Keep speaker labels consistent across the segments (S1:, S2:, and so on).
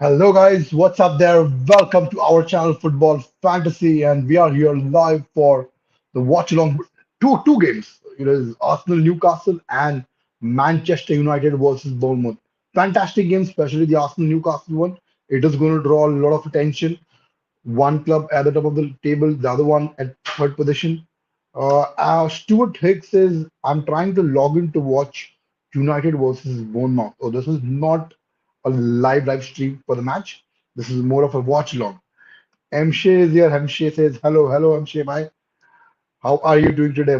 S1: Hello guys, what's up there? Welcome to our channel Football Fantasy, and we are here live for the watch along two games. It is Arsenal Newcastle and Manchester United versus Bournemouth. Fantastic game, especially the Arsenal Newcastle one. It is going to draw a lot of attention. One club at the top of the table, the other one at third position. Stuart Hicks says, I'm trying to log in to watch United versus Bournemouth. Oh, this is not a live stream for the match. This is more of a watch along. Mshe is here. Mshe says, hello, Mshe, bye. How are you doing today?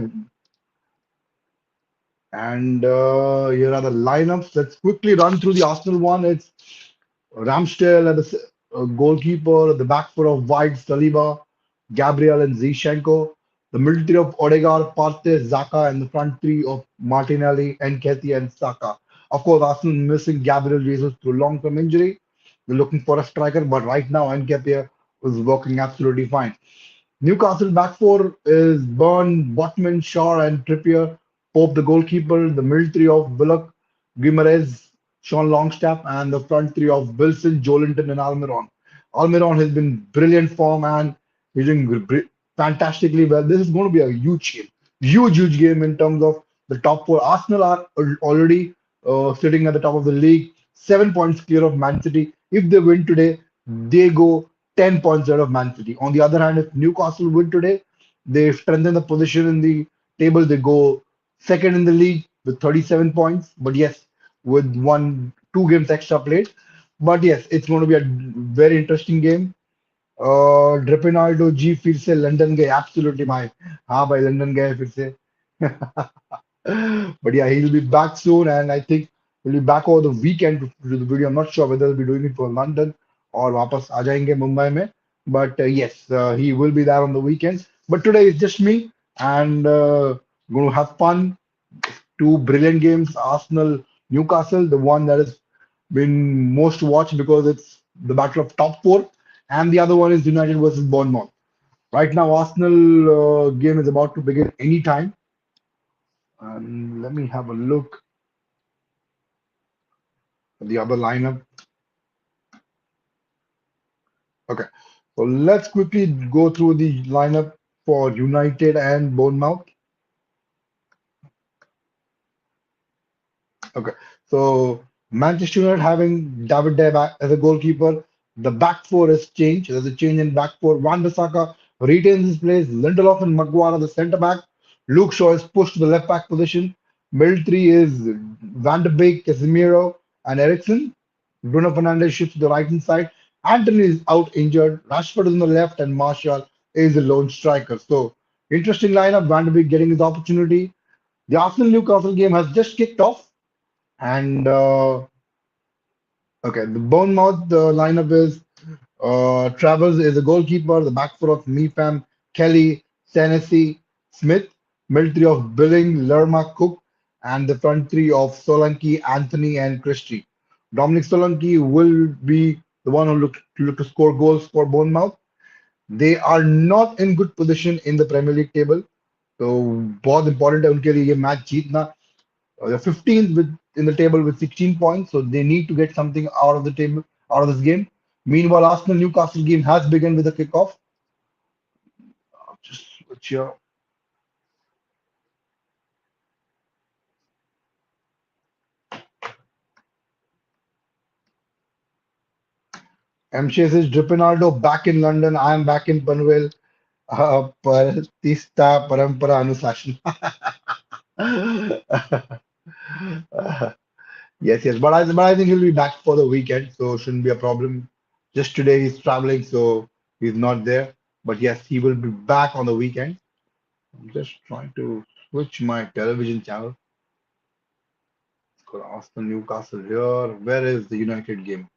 S1: And here are the lineups. Let's quickly run through the Arsenal one. It's Ramsdale at the goalkeeper, the back four of White, Saliba, Gabriel, and Zinchenko. The middle three of Odegaard, Partey, Xhaka, and the front three of Martinelli, Nketiah, and Saka. Of course, Arsenal missing Gabriel Jesus through long-term injury. They're looking for a striker, but right now Nketiah is working absolutely fine. Newcastle back four is Burn, Botman, Shaw, and Trippier. Pope, the goalkeeper, the middle three of Willock, Guimaraes, Sean Longstaff, and the front three of Wilson, Jolinton, and Almiron. Almiron has been brilliant form and he's doing fantastically well. This is going to be a huge game, huge game in terms of the top four. Arsenal are already sitting at the top of the league, 7 points clear of Man City. If they win today, they go 10 points out of Man City. On the other hand, if Newcastle win today, they strengthen the position in the table. They go second in the league with 37 points. But yes, with two games extra played. But yes, it's going to be a very interesting game. ड्रेपिनाल्डो जी फिर से London गए absolutely भाई हाँ भाई London गए फिर से but yeah, he'll be back soon, and I think he'll be back over the weekend to do the video. I'm not sure whether he'll be doing it for London or वापस आ जाएंगे मुंबई में. But yes, he will be there on the weekends. But today is just me, and going to have fun. Two brilliant games, Arsenal, Newcastle, the one that has been most watched because it's the battle of top four, and the other one is United versus Bournemouth. Right now, Arsenal game is about to begin anytime. And let me have a look at the other lineup. Okay, so let's quickly go through the lineup for United and Bournemouth. Okay, so Manchester United having David De back as a goalkeeper. The back four has changed. There's a change in back four. Van Bissaka retains his place. Lindelof and Maguire are the centre back. Luke Shaw is pushed to the left back position. Middle three is Van de Beek, Casemiro, and Eriksen. Bruno Fernandes shifts to the right hand side. Anthony is out injured. Rashford is on the left, and Martial is the lone striker. So interesting lineup. Van de Beek getting his opportunity. The Arsenal Newcastle game has just kicked off. And okay, the Bournemouth lineup is Travers is a goalkeeper, the back four of Mepham, Kelly, Senesi, Smith, middle three of Billing, Lerma, Cook, and the front three of Solanke, Anthony, and Christie. Dominic Solanke will be the one who look to score goals for Bournemouth. They are not in good position in the Premier League table. तो बहुत important है उनके लिए ये match जीतना. They're 15th with in the table with 16 points, so they need to get something out of the table, out of this game. Meanwhile, Arsenal Newcastle game has begun with a kickoff. Just switch here. MCS is Dripinaldo back in London. I am back in Panvel. Partista Parampara Anusashan. Yes, but I think he'll be back for the weekend, so shouldn't be a problem. Just today he's traveling, so he's not there. But yes, he will be back on the weekend. I'm just trying to switch my television channel. Go to Arsenal Newcastle here. Where is the United game?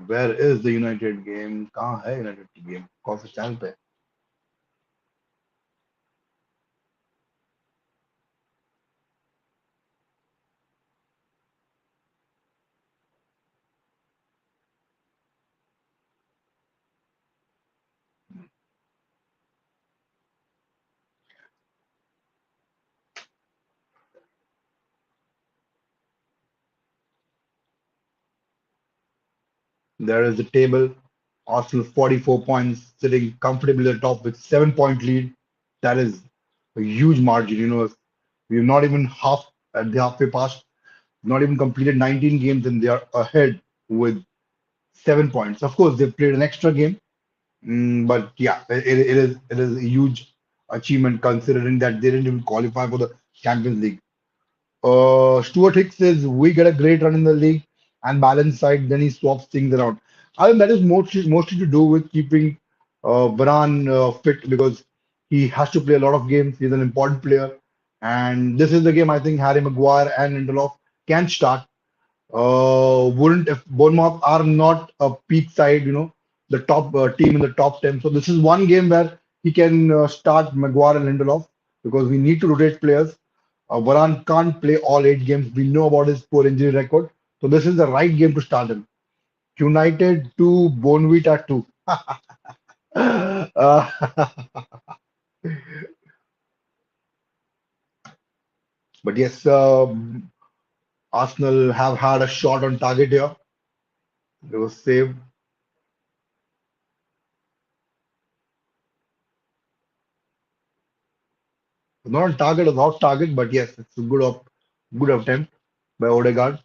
S1: Where is the United game? कहाँ है United की game? कौन से channel पे? There is the table. Arsenal 44 points, sitting comfortably at the top with 7 point lead. That is a huge margin. We're not even half at the halfway past, not even completed 19 games, and they are ahead with 7 points. Of course, they've played an extra game, but yeah, it is a huge achievement considering that they didn't even qualify for the Champions League. Stuart Hicks says we get a great run in the league and balance side, then he swaps things around. I think that is mostly to do with keeping Varane fit because he has to play a lot of games. He's an important player, and this is the game I think Harry Maguire and Lindelof can start. Wouldn't if Bournemouth are not a peak side, the top team in the top 10. So this is one game where he can start Maguire and Lindelof because we need to rotate players. Varane can't play all 8 games. We know about his poor injury record. So this is the right game to start him. United 2, Bonvita 2. Uh, but yes, Arsenal have had a shot on target here. They were saved. Not on target or off target, but yes, it's a good attempt by Odegaard,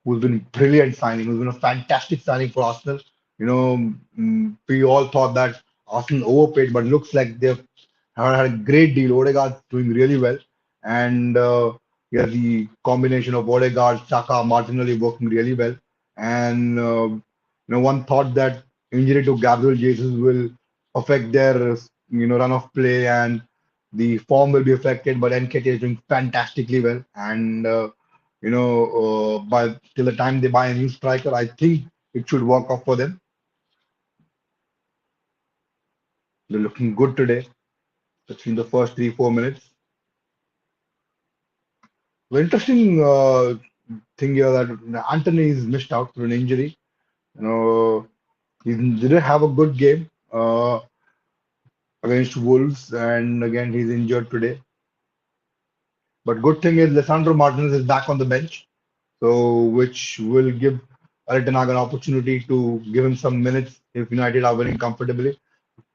S1: who's been brilliant signing, who's been a fantastic signing for Arsenal. We all thought that Arsenal overpaid, but looks like they've had a great deal. Odegaard's doing really well, and yeah, the combination of Odegaard, Saka, Martinelli working really well. And one thought that injury to Gabriel Jesus will affect their run of play and the form will be affected, but NKT is doing fantastically well, and by till the time they buy a new striker, I think it should work out for them. They're looking good today, especially in the first 3 4 minutes. The interesting thing here that Anthony is missed out through an injury. You know, he didn't have a good game against Wolves, and again he's injured today. But good thing is Lisandro Martinez is back on the bench, so which will give Altenag an opportunity to give him some minutes if United are winning comfortably.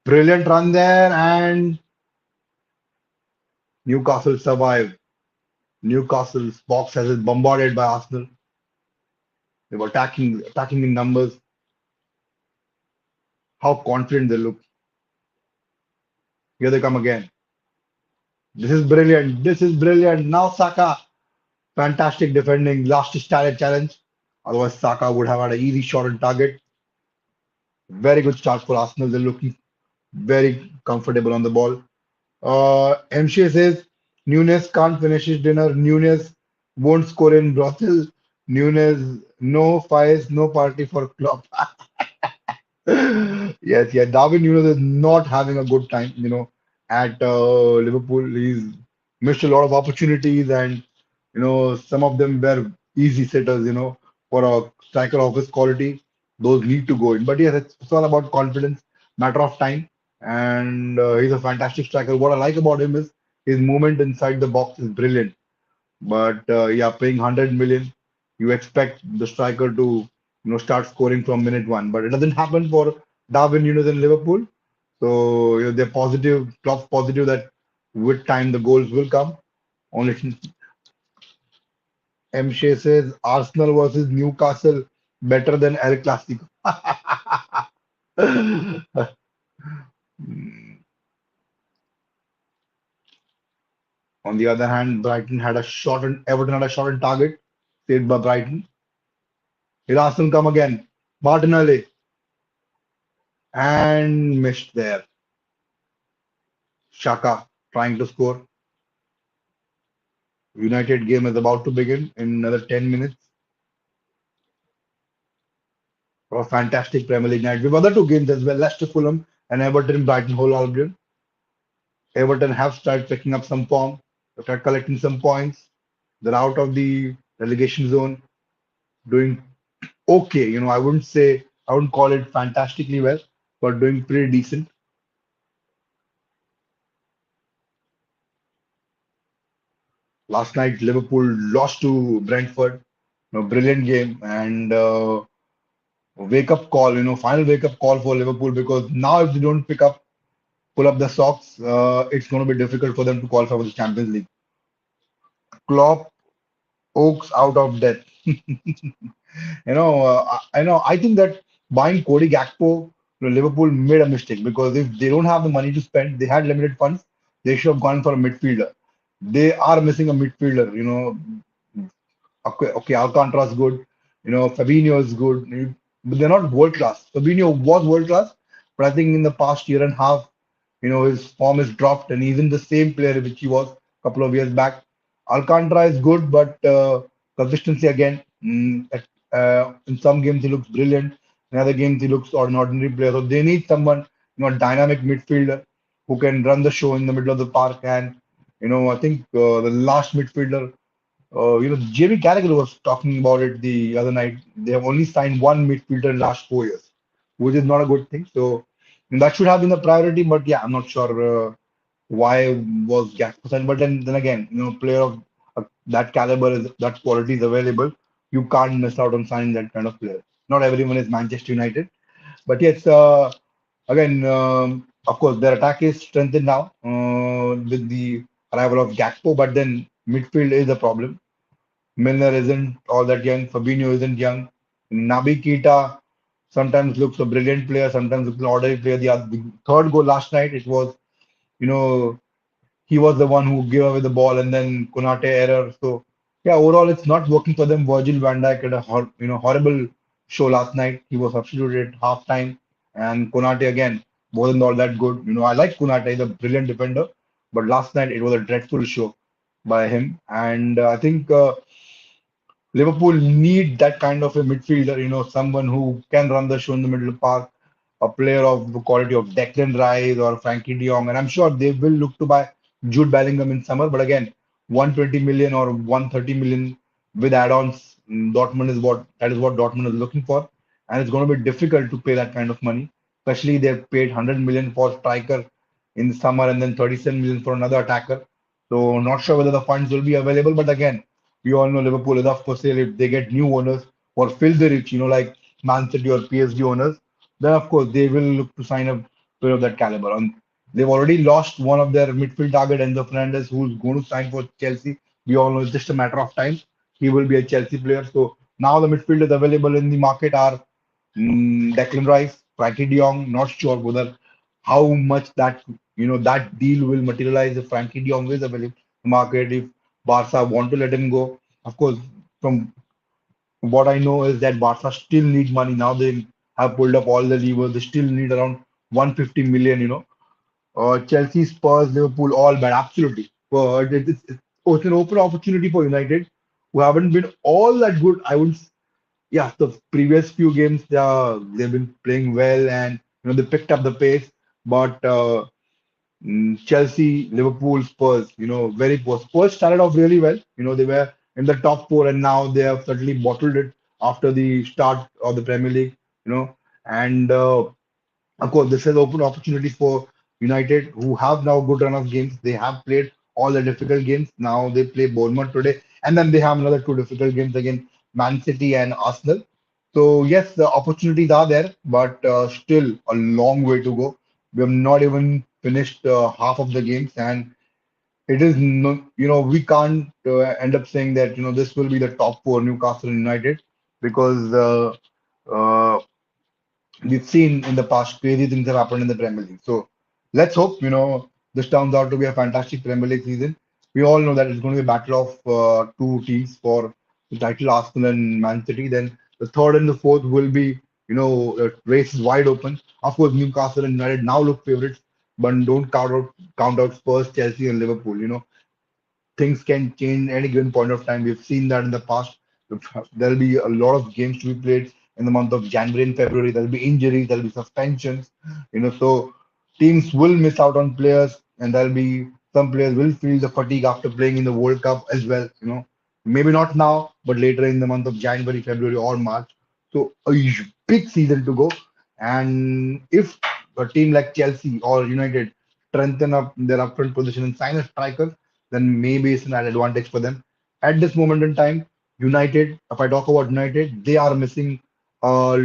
S1: Brilliant run there, and Newcastle survive. Newcastle's box has been bombarded by Arsenal. They were attacking in numbers. How confident they look. Here they come again. This is brilliant. This is brilliant. Now Saka, fantastic defending. Last started challenge. Otherwise, Saka would have had an easy shot on target. Very good start for Arsenal. They're looking very comfortable on the ball. MCA says Nunes can't finish his dinner. Nunes won't score in brothel. Nunes, no fires, no party for Klopp. Yes, yeah. Darwin Núñez is not having a good time, at Liverpool. He's missed a lot of opportunities, and some of them were easy sitters. For a striker of his quality, those need to go in. But yes, it's all about confidence, matter of time, and he's a fantastic striker. What I like about him is his movement inside the box is brilliant. But yeah, paying 100 million, you expect the striker to start scoring from minute one. But it doesn't happen for Darwin Núñez in Liverpool. So they're positive, Klopp's positive that with time the goals will come. Only M. Shea says Arsenal versus Newcastle better than El Clasico. On the other hand, Everton had a shot on target, saved by Brighton. Here Arsenal come again. Martinelli and missed there. Shaka trying to score. United game is about to begin in another 10 minutes for a fantastic Premier League night. We have other two games as well, Leicester Fulham and Everton Brighton Hove Albion. Everton have started picking up some form, they start collecting some points. They're out of the relegation zone, doing okay. I wouldn't call it fantastically well, but doing pretty decent. Last night, Liverpool lost to Brentford. Brilliant game, and wake up call, final wake up call for Liverpool because now if they don't pull up the socks, it's going to be difficult for them to qualify for the Champions League. Klopp oaks out of death. I think that buying Cody Gakpo, Liverpool made a mistake because if they don't have the money to spend, they had limited funds. They should have gone for a midfielder. They are missing a midfielder. Okay, Alcantara is good. Fabinho is good. But they're not world class. Fabinho was world class, but I think in the past year and a half, his form has dropped, and he's in the same player which he was a couple of years back. Alcantara is good, but consistency again. In some games he looks brilliant. In other games he looks an ordinary player. So they need someone, a dynamic midfielder who can run the show in the middle of the park. And I think the last midfielder Jamie Carragher was talking about it the other night. They have only signed one midfielder in the last 4 years, which is not a good thing. So that should have been the priority. But yeah, I'm not sure why was Gakpo signed. But then again, player of that caliber is that quality is available. You can't miss out on signing that kind of player. Not everyone is Manchester United, but yes, again, of course, their attack is strengthened now with the arrival of Gakpo. But then midfield is a problem. Milner isn't all that young. Fabinho isn't young. Naby Keita sometimes looks a brilliant player, sometimes looks an ordinary player. The third goal last night, it was, you know, he was the one who gave away the ball and then Konate error. So yeah, overall it's not working for them. Virgil van Dijk had a horrible show last night. He was substituted at half time, and Konate again wasn't all that good. I like Konate, he's a brilliant defender, but last night it was a dreadful show by him. And I think Liverpool need that kind of a midfielder, someone who can run the show in the middle of the park, a player of the quality of Declan Rice or Frankie de Jong. And I'm sure they will look to buy Jude Bellingham in summer. But again, 120 million or 130 million with add-ons, that is what Dortmund is looking for. And it's going to be difficult to pay that kind of money, especially they've paid 100 million for striker in the summer and then 37 million for another attacker. So not sure whether the funds will be available. But again, we all know Liverpool is up for sale if they get new owners or fill the rich, like Man City or PSG owners. Then of course they will look to sign a player of that caliber. And they've already lost one of their midfield target, Enzo Fernandez, who's going to sign for Chelsea. We all know it's just a matter of time. He will be a Chelsea player. So now the midfielders available in the market are Declan Rice, Frankie De Jong. Not sure whether how much that deal will materialize if Frankie De Jong is available in the market. If Barca want to let him go, of course, from what I know is that Barca still need money. Now they have pulled up all the levers. They still need around 150 million. Chelsea, Spurs, Liverpool, all bad, absolutely. But it's an open opportunity for United, who haven't been all that good. I would, yeah, the previous few games they've been playing well, and they picked up the pace. But Chelsea, Liverpool, Spurs, very poor. Spurs started off really well. They were in the top four, and now they have certainly bottled it after the start of the Premier League. And of course, this has opened opportunities for United, who have now good run of games. They have played all the difficult games. Now they play Bournemouth today, and then they have another two difficult games against Man City and Arsenal. So yes, the opportunities are there, but still a long way to go. We have not even finished half of the games, and it is no, we can't end up saying that this will be the top four, Newcastle United, because uh, we've seen in the past crazy things have happened in the Premier League. So let's hope, this turns out to be a fantastic Premier League season. We all know that it's going to be a battle of two teams for the title, Arsenal and Man City. Then the third and the fourth will be, the race is wide open. Of course, Newcastle and United now look favorites, but don't count out Spurs, Chelsea, and Liverpool. Things can change any given point of time. We've seen that in the past. There'll be a lot of games to be played in the month of January and February. There'll be injuries, there'll be suspensions, so teams will miss out on players, and there'll be some players will feel the fatigue after playing in the World Cup as well. Maybe not now, but later in the month of January, February, or March. So a big season to go. And if a team like Chelsea or United strengthen up their upfront position and sign a striker, then maybe it's an advantage for them. At this moment in time, United, if I talk about United, they are missing uh,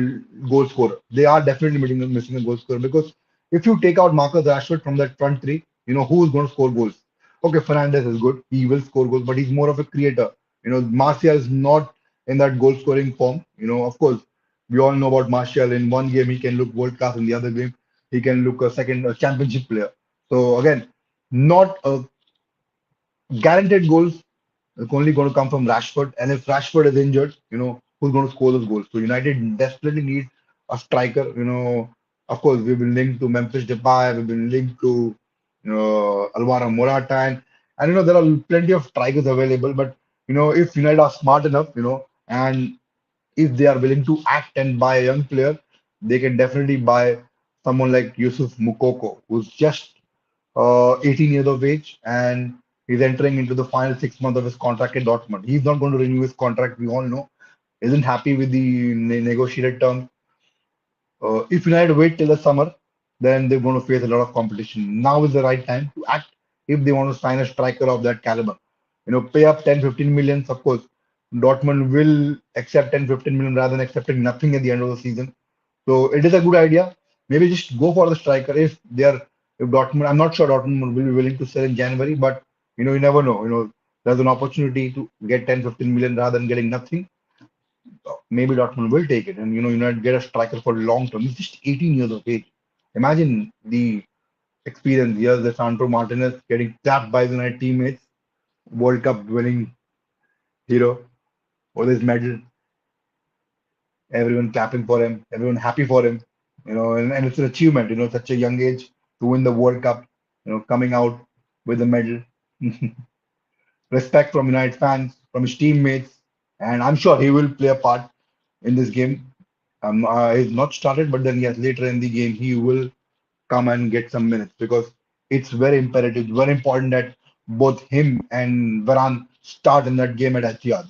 S1: goal scorer. They are definitely missing a goal scorer because if you take out Marcus Rashford from that front three, who's going to score goals? Okay, Fernandez is good. He will score goals, but he's more of a creator. Martial is not in that goal scoring form. Of course, we all know about Martial. In one game, he can look world class. In the other game, he can look a championship player. So again, not a guaranteed goals it's only going to come from Rashford. And if Rashford is injured, who's going to score those goals? So United desperately need a striker. Of course, we've been linked to Memphis Depay, we've been linked to Alvaro Morata, and there are plenty of strikers available. But if United are smart enough, and if they are willing to act and buy a young player, they can definitely buy someone like Yusuf Mukoko, who's just 18 years of age, and he's entering into the final 6 months of his contract at Dortmund. He's not going to renew his contract, we all know. Isn't happy with the negotiated terms. If United wait till the summer, then they're going to face a lot of competition. Now is the right time to act if they want to sign a striker of that caliber. Pay up 10, 15 millions, of course. Dortmund will accept 10, 15 million rather than accepting nothing at the end of the season. So it is a good idea. Maybe just go for the striker if Dortmund. I'm not sure Dortmund will be willing to sell in January, but you never know. There's an opportunity to get 10, 15 million rather than getting nothing. Maybe Dortmund will take it, and United get a striker for long term. He's just 18 years of age. Imagine the experience. Here's the Sandro Martinez getting tapped by the United teammates, World Cup winning hero with his medal, everyone clapping for him, everyone happy for him, and it's an achievement, such a young age to win the World Cup, coming out with a medal. Respect from United fans, from his teammates, and I'm sure he will play a part in this game. He's not started, but then yes, later in the game he will come and get some minutes because it's very imperative, very important that both him and Varane start in that game at Etihad.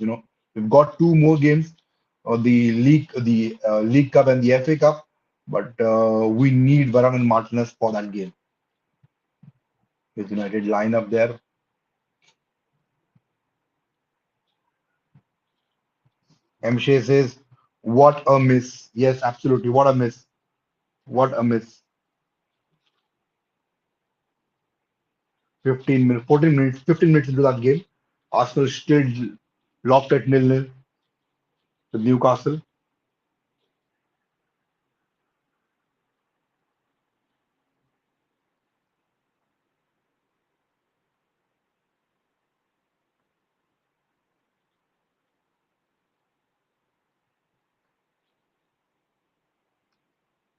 S1: We've got two more games, the League Cup and the FA Cup, but we need Varane and Martinez for that game. With United line up there, MShay says, "What a miss!" Yes, absolutely, what a miss! What a miss! 15 minutes, 14 minutes, 15 minutes into that game, Arsenal still locked at 0-0 with Newcastle.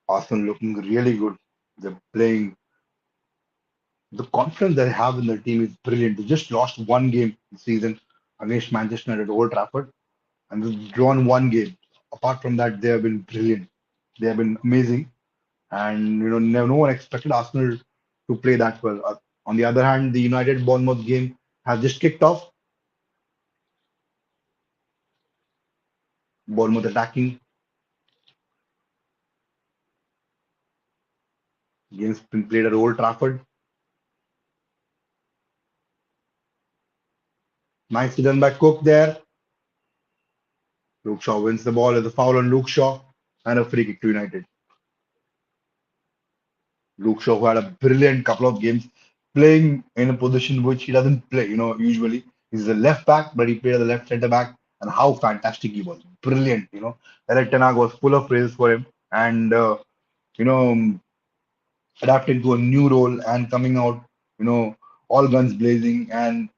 S1: Arsenal looking really good. They're playing. The confidence they have in their team is brilliant. They just lost one game this season against Manchester United at Old Trafford, and they've drawn one game. Apart from that, they have been brilliant. They have been amazing, and no one expected Arsenal to play that well. On the other hand, the United Bournemouth game has just kicked off. Bournemouth attacking. Game's been played at Old Trafford. Nicely done by Cook there. Luke Shaw wins the ball. There's a foul on Luke Shaw and a free kick to United. Luke Shaw, who had a brilliant couple of games, playing in a position which he doesn't play, usually. He's a left back, but he played as a left centre back, and how fantastic he was. Brilliant, Eric Ten Hag was full of praise for him, and, you know, adapting to a new role and coming out, all guns blazing and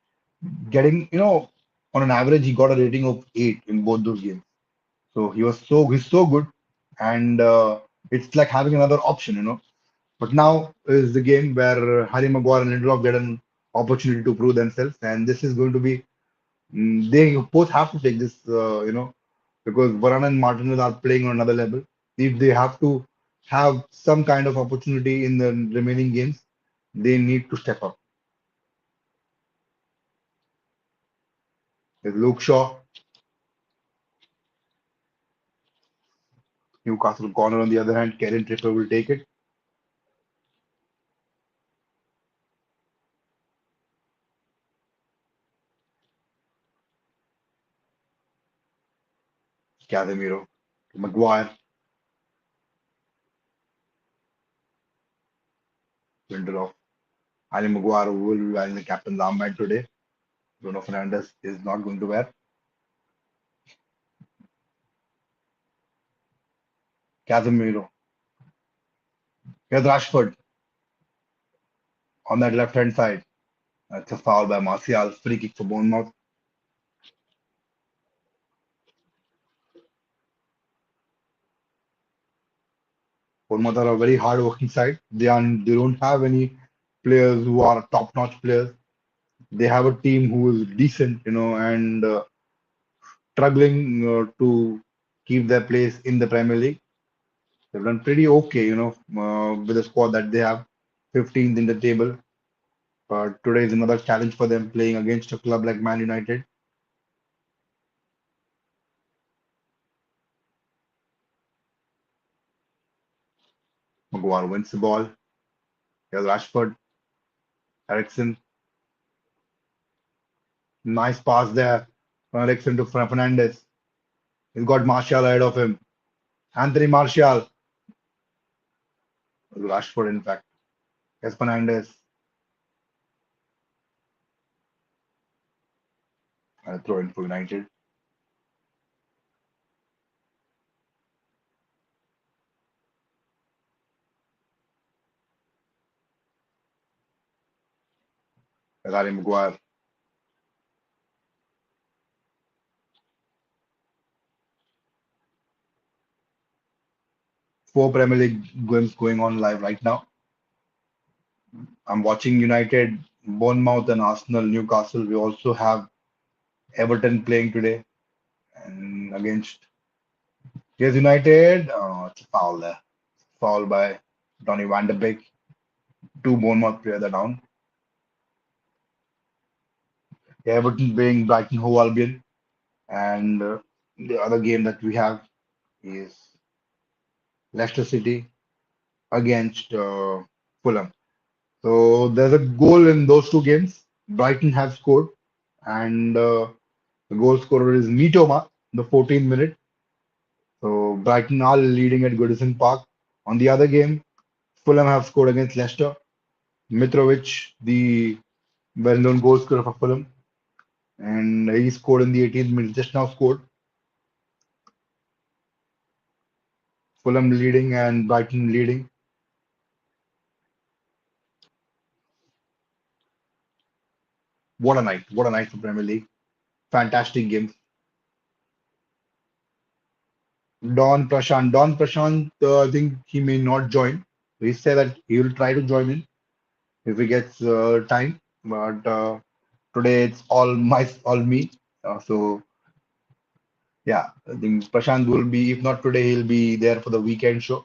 S1: getting, on an average, he got a rating of 8 in both those games. So he's so good, and it's like having another option. But now is the game where Harry Maguire and Lindelof get an opportunity to prove themselves, and this is going to be they both have to take this, because Varane and Martinez are playing on another level. If they have to have some kind of opportunity in the remaining games, they need to step up. With Luke Shaw, Newcastle corner on the other hand, Kieran Trippier will take it. Casemiro. Maguire, Lindelof. Ali Maguire will be wearing the captain's armband today. Bruno Fernandes is not going to wear. Casemiro. Here's Rashford on that left hand side. That's a foul by Martial. Free kick for Bournemouth. Bournemouth are a very hard working side. They don't have any players who are top notch players. They have a team who is decent, and struggling to keep their place in the Premier League. They've done pretty okay, with the squad that they have, 15th in the table. But today is another challenge for them playing against a club like Man United. Maguire wins the ball. Here's Rashford, Ericsson. Nice pass there from Ericsson to Fernandes. He's got Martial ahead of him. Anthony Martial. Rashford, in fact. Here's Fernandes. And a throw in for United. Here's Harry Maguire. Four Premier League games going on live right now. I'm watching United, Bournemouth, and Arsenal, Newcastle. We also have Everton playing today and against. Here's United. It's a foul there. Foul by Donny van de Beek. Two Bournemouth players are down. Everton being Brighton Hove Albion. And the other game that we have is Leicester City against Fulham. So there's a goal in those two games. Brighton have scored, and the goal scorer is Mitoma, the 14th minute. So Brighton are leading at Goodison Park. On the other game, Fulham have scored against Leicester. Mitrovic, the well-known goal scorer for Fulham, and he scored in the 18th minute. Just now scored. Fulham leading and Brighton leading. What a night! What a night for Premier League. Fantastic game. Don Prashant, I think he may not join. He said that he will try to join in if he gets time. But today it's all me. So yeah, I think Prashant will be. If not today, he'll be there for the weekend show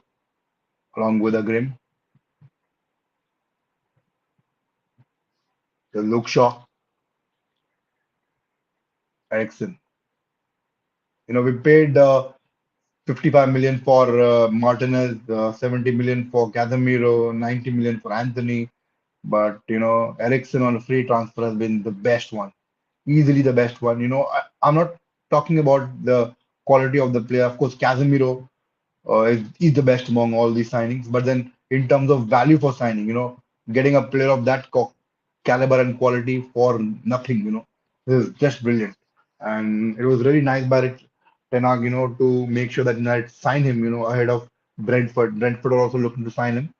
S1: along with Agrim, the Luke Shaw, Ericsson. We paid 55 million for Martinez, 70 million for Casemiro, 90 million for Anthony. But Ericsson on a free transfer has been the best one, easily the best one. I'm not talking about the quality of the player. Of course, Casemiro is the best among all these signings. But then, in terms of value for signing, getting a player of that caliber and quality for nothing, is just brilliant. And it was really nice by Ten Hag, to make sure that United sign him, ahead of Brentford. Brentford are also looking to sign him.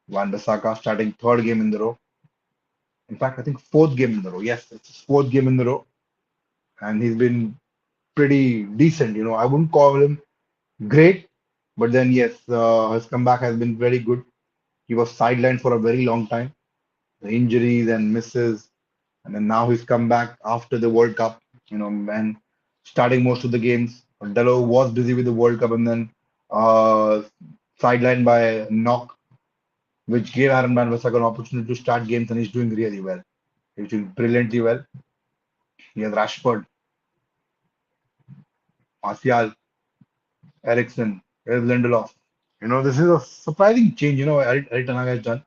S1: Van Bissaka starting third game in the row. In fact, I think fourth game in the row. Yes, it's his fourth game in the row, and he's been pretty decent. I wouldn't call him great, but then yes, his comeback has been very good. He was sidelined for a very long time, the injuries and misses, and then now he's come back after the World Cup. And starting most of the games. Delo was busy with the World Cup, and then uh, sidelined by a knock, which gave Aaron Van Bissaka an opportunity to start games, and he's doing really well. He's doing brilliantly well. He has Rashford, Martial, Ericsson, there's Lindelof. This is a surprising change, Erik Ten Hag has done.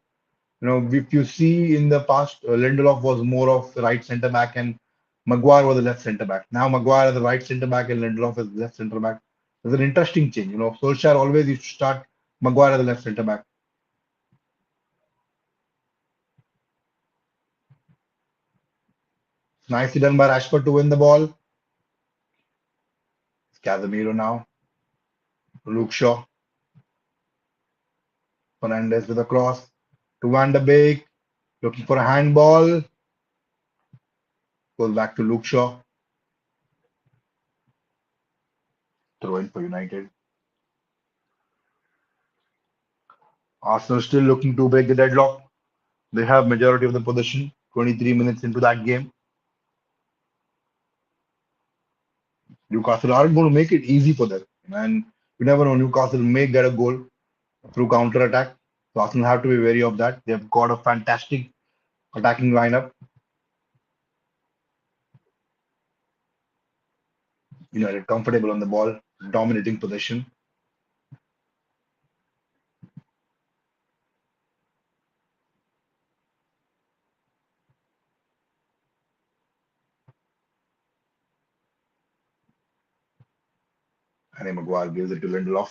S1: If you see in the past, Lindelof was more of the right centre back, and Maguire was the left centre back. Now Maguire is the right centre back and Lindelof is the left centre back. There's an interesting change. Solskjaer always used to start Maguire as the left centre back. Nicely done by Rashford to win the ball. It's Casemiro now. Luke Shaw. Fernandez with a cross to Van de Beek. Looking for a handball. Goes back to Luke Shaw. Throw in for United. Arsenal still looking to break the deadlock. They have majority of the possession. 23 minutes into that game. Newcastle aren't going to make it easy for them. And you never know, Newcastle may get a goal through counter attack. So Arsenal have to be wary of that. They've got a fantastic attacking lineup. United comfortable on the ball, dominating possession. And Maguire gives it to Lindelof.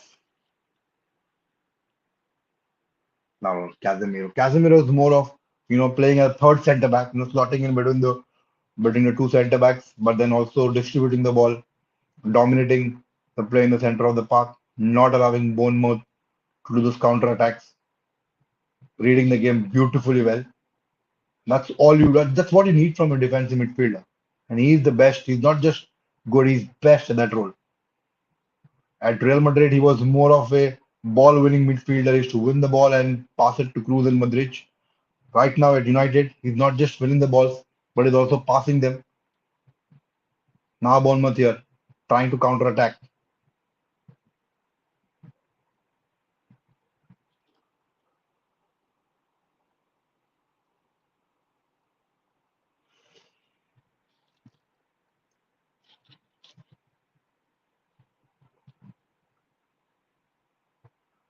S1: Now Casemiro. Casemiro is more of playing a third centre back, slotting in between the two centre backs, but then also distributing the ball, dominating the play in the center of the park, not allowing Bournemouth to do those counter attacks, reading the game beautifully well. That's what you need from a defensive midfielder. And he's the best. He's not just good, he's best at that role. At Real Madrid, he was more of a ball winning midfielder. He used to win the ball and pass it to Cruz and Modric. Right now at United, he's not just winning the balls, but he's also passing them. Now Bournemouth here, trying to counter attack.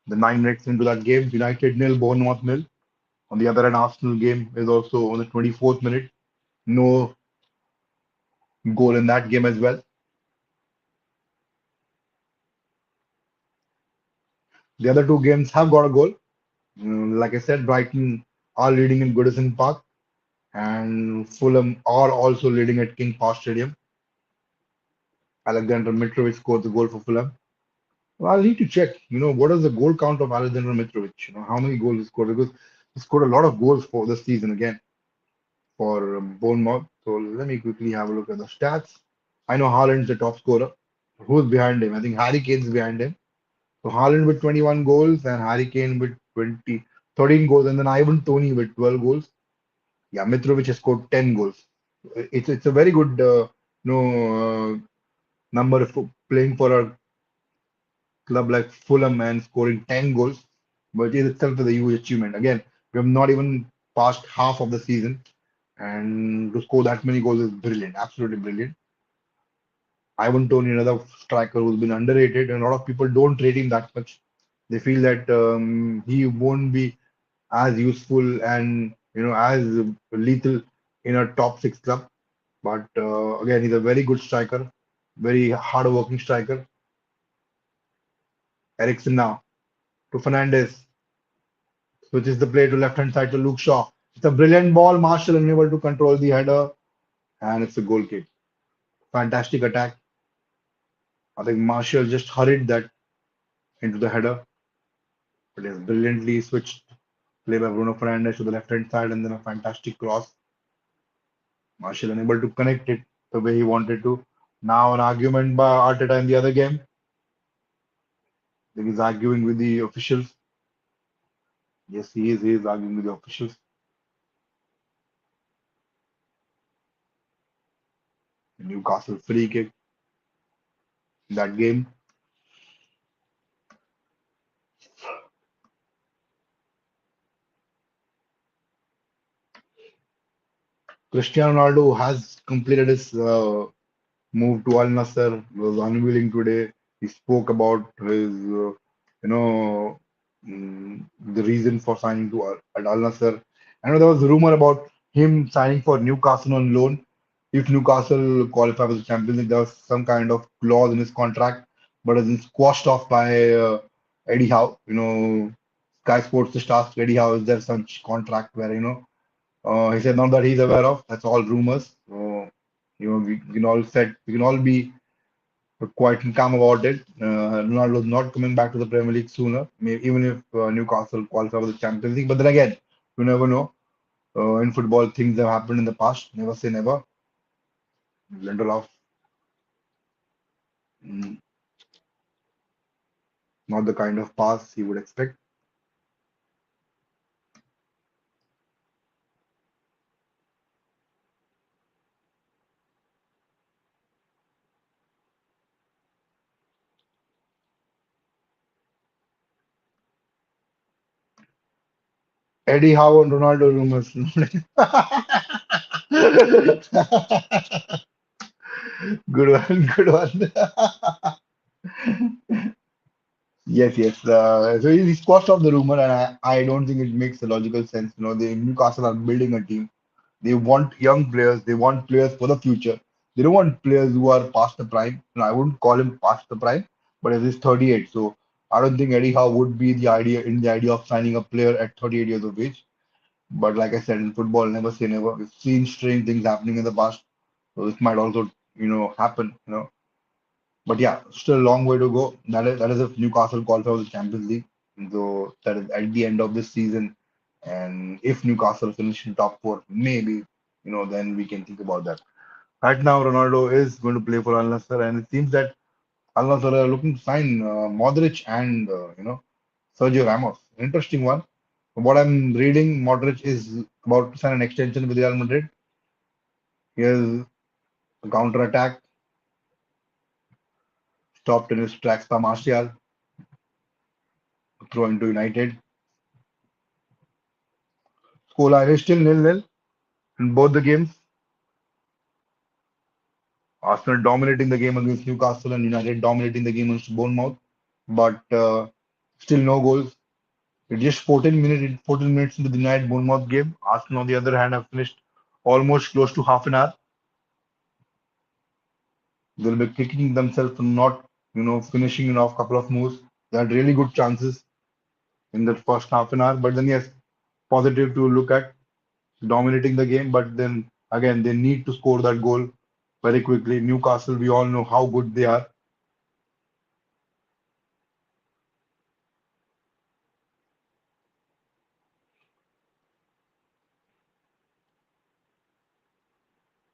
S1: The 9 minutes into that game, United nil, Bournemouth nil. On the other hand, Arsenal game is also on the 24th minute. No goal in that game as well. The other two games have got a goal. Like I said, Brighton are leading in Goodison Park, and Fulham are also leading at King Power Stadium. Alexander Mitrovic scored the goal for Fulham. Well, I'll need to check, what is the goal count of Alexander Mitrovic? How many goals he scored? Because he scored a lot of goals for this season again for Bournemouth. So let me quickly have a look at the stats. I know Haaland's the top scorer. Who's behind him? I think Harry Kane's behind him. So Haaland with 21 goals and Harry Kane with 13 goals, and then Ivan Toney with 12 goals. Yeah, Mitrovic has scored 10 goals. It's a very good number for playing for a club like Fulham and scoring 10 goals, but it itself is a huge achievement. Again, we have not even passed half of the season, and to score that many goals is brilliant, absolutely brilliant. Ivan Toney, another striker who's been underrated, and a lot of people don't rate him that much. They feel that he won't be as useful and as lethal in a top six club. But again, he's a very good striker, very hard-working striker. Ericsson now to Fernandez, switches the play to left-hand side to Luke Shaw. It's a brilliant ball. Marshall unable to control the header, and it's a goal kick. Fantastic attack. I think Marshall just hurried that into the header, but he has brilliantly switched play by Bruno Fernandes to the left-hand side, and then a fantastic cross. Marshall unable to connect it the way he wanted to. Now an argument by Arteta in the other game. I think he's arguing with the officials. Yes, he is. He is arguing with the officials. Newcastle free kick in that game. Cristiano Ronaldo has completed his move to Al Nassr. Was unveiling today. He spoke about his, the reason for signing to at Al Nassr. I know there was a rumor about him signing for Newcastle on loan, if Newcastle qualify for the Champions League, there was some kind of clause in his contract, but it's been squashed off by Eddie Howe. Sky Sports just asked Eddie Howe, is there such contract where, he said not that he's aware of. That's all rumors. So, we can all be quite calm about it. Ronaldo's not coming back to the Premier League sooner, even if Newcastle qualify for the Champions League. But then again, you never know. In football, things have happened in the past. Never say never. Lindelof, mm, not the kind of pass he would expect. Eddie Howe and Ronaldo rumors. Good one, good one. Yes, yes. So he squashed off the rumor, and I don't think it makes a logical sense. The Newcastle are building a team. They want young players. They want players for the future. They don't want players who are past the prime. I wouldn't call him past the prime, but he's 38. So I don't think Eddie Howe would be the idea of signing a player at 38 years of age. But like I said, in football, never say never. We've seen strange things happening in the past. So this might also, happen. But yeah, still a long way to go. That is if Newcastle qualify for the Champions League. So that is at the end of this season. And if Newcastle finish in top four, maybe, then we can think about that. Right now, Ronaldo is going to play for Al Nassr, and it seems that Al Nassr are looking to sign Modric and Sergio Ramos. Interesting one. From what I'm reading, Modric is about to sign an extension with Real Madrid. Here's a counter attack, stopped in his tracks by Martial, throw into United. Scoreline is still nil-nil in both the games. Arsenal dominating the game against Newcastle and United dominating the game against Bournemouth, but still no goals. It's just 14 minutes into the United Bournemouth game. Arsenal, on the other hand, have finished almost close to half an hour. They'll be kicking themselves for not, finishing off a couple of moves. They had really good chances in that first half an hour, but then yes, positive to look at, dominating the game. But then again, they need to score that goal very quickly. Newcastle, we all know how good they are.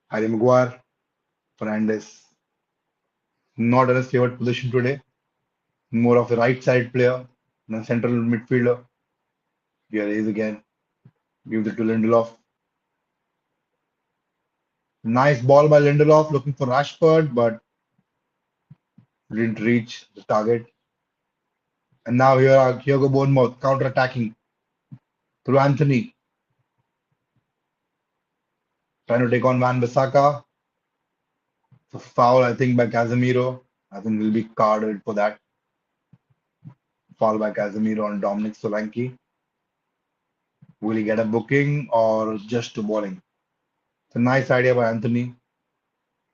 S1: Harry Maguire, Fernandes, not in his favorite position today, more of a right side player than central midfielder. Here he is again, gives it to Lindelof. Nice ball by Lindelof, looking for Rashford, but didn't reach the target. And now here go Bournemouth counter attacking through Anthony, trying to take on Van Bissaka. So foul, I think, by Casemiro. I think will be carded for that. Foul by Casemiro on Dominic Solanke. Will he get a booking or just a bowling? It's a nice idea by Anthony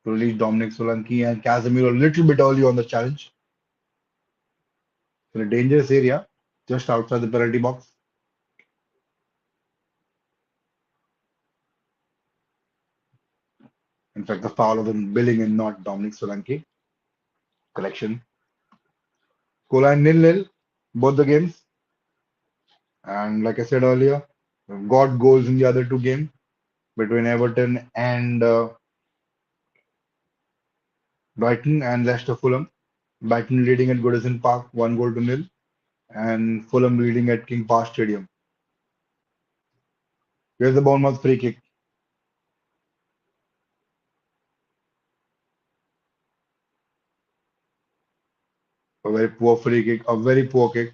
S1: to release Dominic Solanke and Casemiro a little bit early on the challenge. In a dangerous area, just outside the penalty box. In fact, the foul of him Billing and not Dominic Solanke. Collection. Scoreline nil-nil, both the games. And like I said earlier, we've got goals in the other two games between Everton and Brighton and Leicester Fulham. Brighton leading at Goodison Park, 1-0, and Fulham leading at King Power Stadium. Here's the Bournemouth free kick. A very poor free kick, a very poor kick.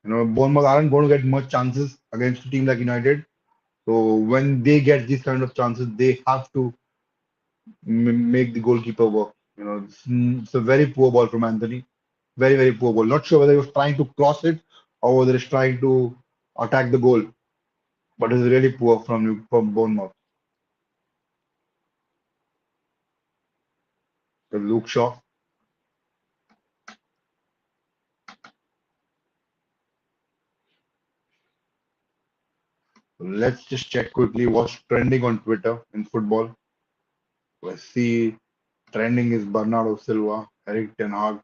S1: Bournemouth aren't going to get much chances against a team like United. So when they get these kind of chances, they have to make the goalkeeper work. It's a very poor ball from Anthony. Very, very poor ball. Not sure whether he was trying to cross it or whether he's trying to attack the goal. But it's really poor from Bournemouth. with Luke Shaw. Let's just check quickly what's trending on Twitter in football. We see trending is Bernardo Silva, Eric Ten Hag,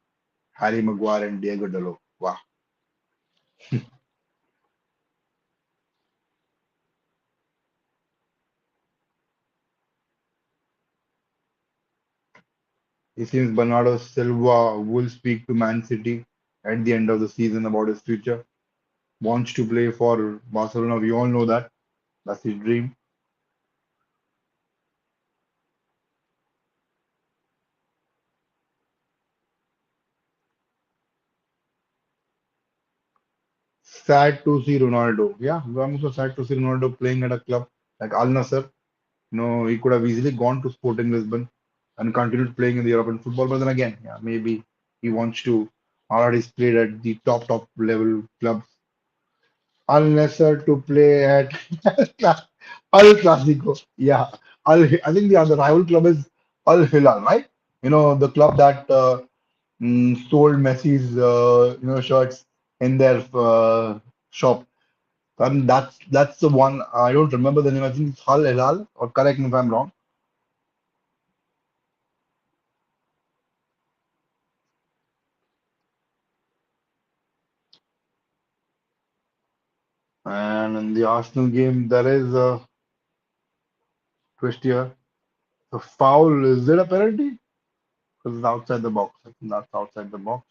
S1: Harry Maguire, and Diego Dalot. Wow. It seems Bernardo Silva will speak to Man City at the end of the season about his future. Wants to play for Barcelona. We all know that. That's his dream. Sad to see Ronaldo. Yeah, I'm also sad to see Ronaldo playing at a club like Al Nassr. He could have easily gone to Sporting Lisbon and continued playing in the European football. But then again, yeah, maybe he wants to. Already he's played at the top level clubs. Al Nassr to play at Al Clasico. Yeah, I think the other rival club is Al Hilal, right? The club that sold Messi's shirts in their shop. And that's the one. I don't remember the name. I think it's Al Hilal, or correct me if I'm wrong. And in the Arsenal game, there is a twist here. The foul, is it a penalty? Because it's outside the box. I think that's outside the box.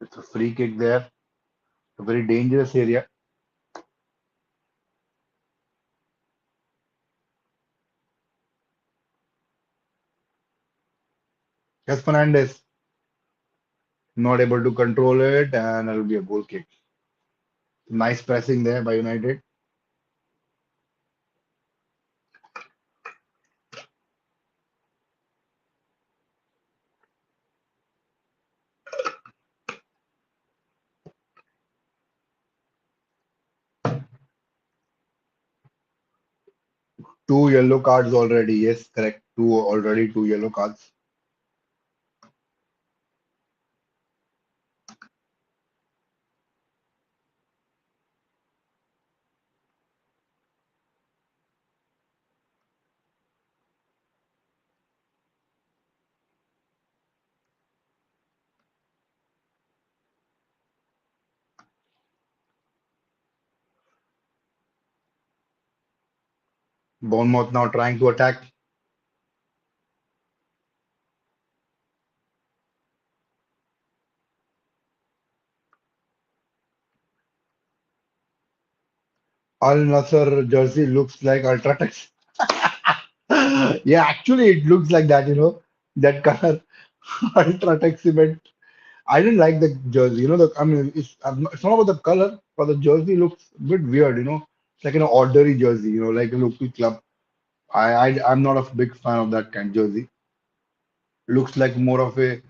S1: It's a free kick there. A very dangerous area. Yes, Fernandez not able to control it, and it'll be a goal kick. Nice pressing there by United. Two yellow cards already. Yes, correct. Two yellow cards. Bournemouth now trying to attack. Al Nassr jersey looks like Ultratech. Yeah, actually, it looks like that, that color, Ultratech cement. I didn't like the jersey, I mean, it's not about the color, but the jersey looks a bit weird, It's like an ordinary jersey, like a local club. I'm not a big fan of that kind of jersey. Looks like more of a,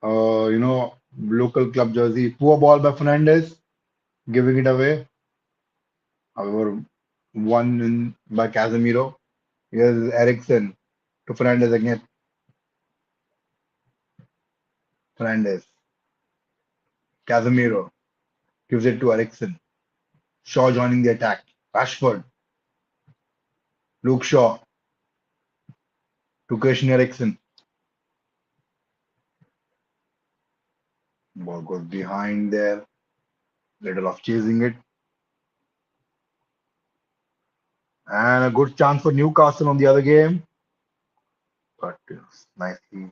S1: local club jersey. Poor ball by Fernandez, giving it away. However, one in by Casemiro. Here's Ericsson to Fernandez again. Fernandez. Casemiro gives it to Ericsson. Shaw joining the attack. Rashford. Luke Shaw to Christian Eriksen. Ball goes behind there. Little of chasing it. And a good chance for Newcastle on the other game. But nicely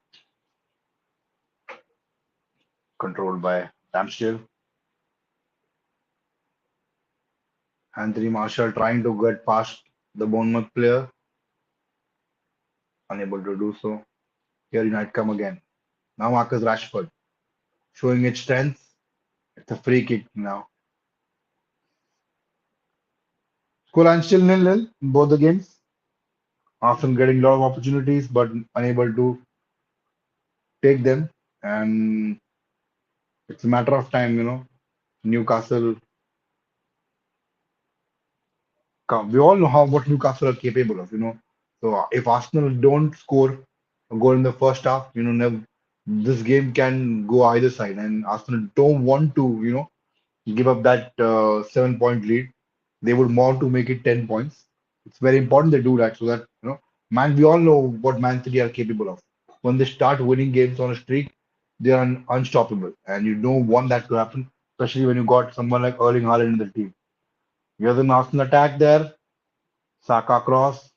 S1: controlled by Ramsdale. Anthony Marshall trying to get past the Bournemouth player. Unable to do so. Here United come again. Now Marcus Rashford showing its strength. It's a free kick now. Scoreline still nil-nil in both the games. Arsenal getting a lot of opportunities but unable to take them. And it's a matter of time, Newcastle, we all know how what Newcastle are capable of. So if Arsenal don't score a goal in the first half, never, this game can go either side. And Arsenal don't want to, give up that 7 point lead. They would want to make it 10 points. It's very important they do that so that, man, we all know what Man City are capable of. When they start winning games on a streak, they are unstoppable. And you don't want that to happen, especially when you got someone like Erling Haaland in the team. You have an Arsenal attack there, Saka cross,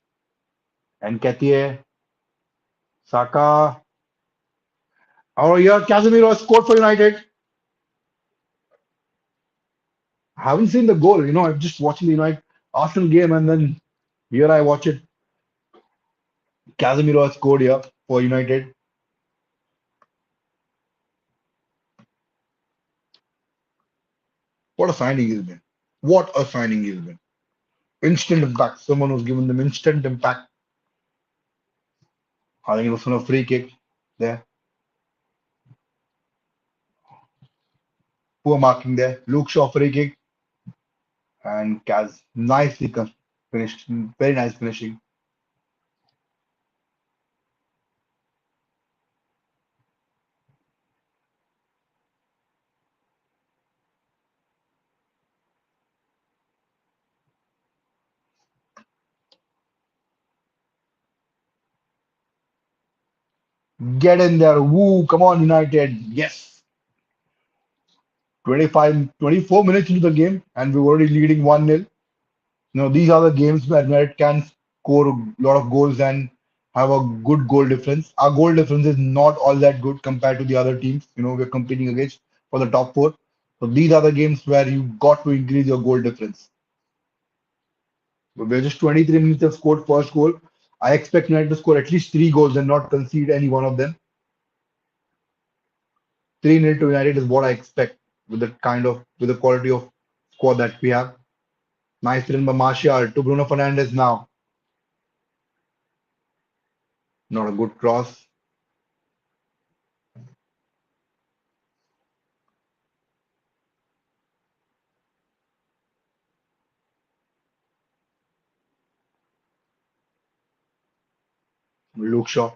S1: Nketiah, Saka. Oh, yeah, Casemiro has scored for United. I haven't seen the goal. I'm just watching the United Arsenal game and then here I watch it. Casemiro has scored here for United. What a signing he's been. What a signing he's been. Instant impact. Someone who's given them instant impact. I think it was from a free kick there. Poor marking there. Luke Shaw free kick and Kaz nicely finished. Very nice finishing. Get in there. Woo. Come on, United. Yes. 25, 24 minutes into the game and we're already leading 1-0. These are the games where United can score a lot of goals and have a good goal difference. Our goal difference is not all that good compared to the other teams, we're competing against for the top four. So these are the games where you got to increase your goal difference. But we're just 23 minutes have scored first goal. I expect United to score at least three goals and not concede any one of them. 3-0 to United is what I expect with the quality of squad that we have. Nice run by Martial to Bruno Fernandes now. Not a good cross. Luke Shaw.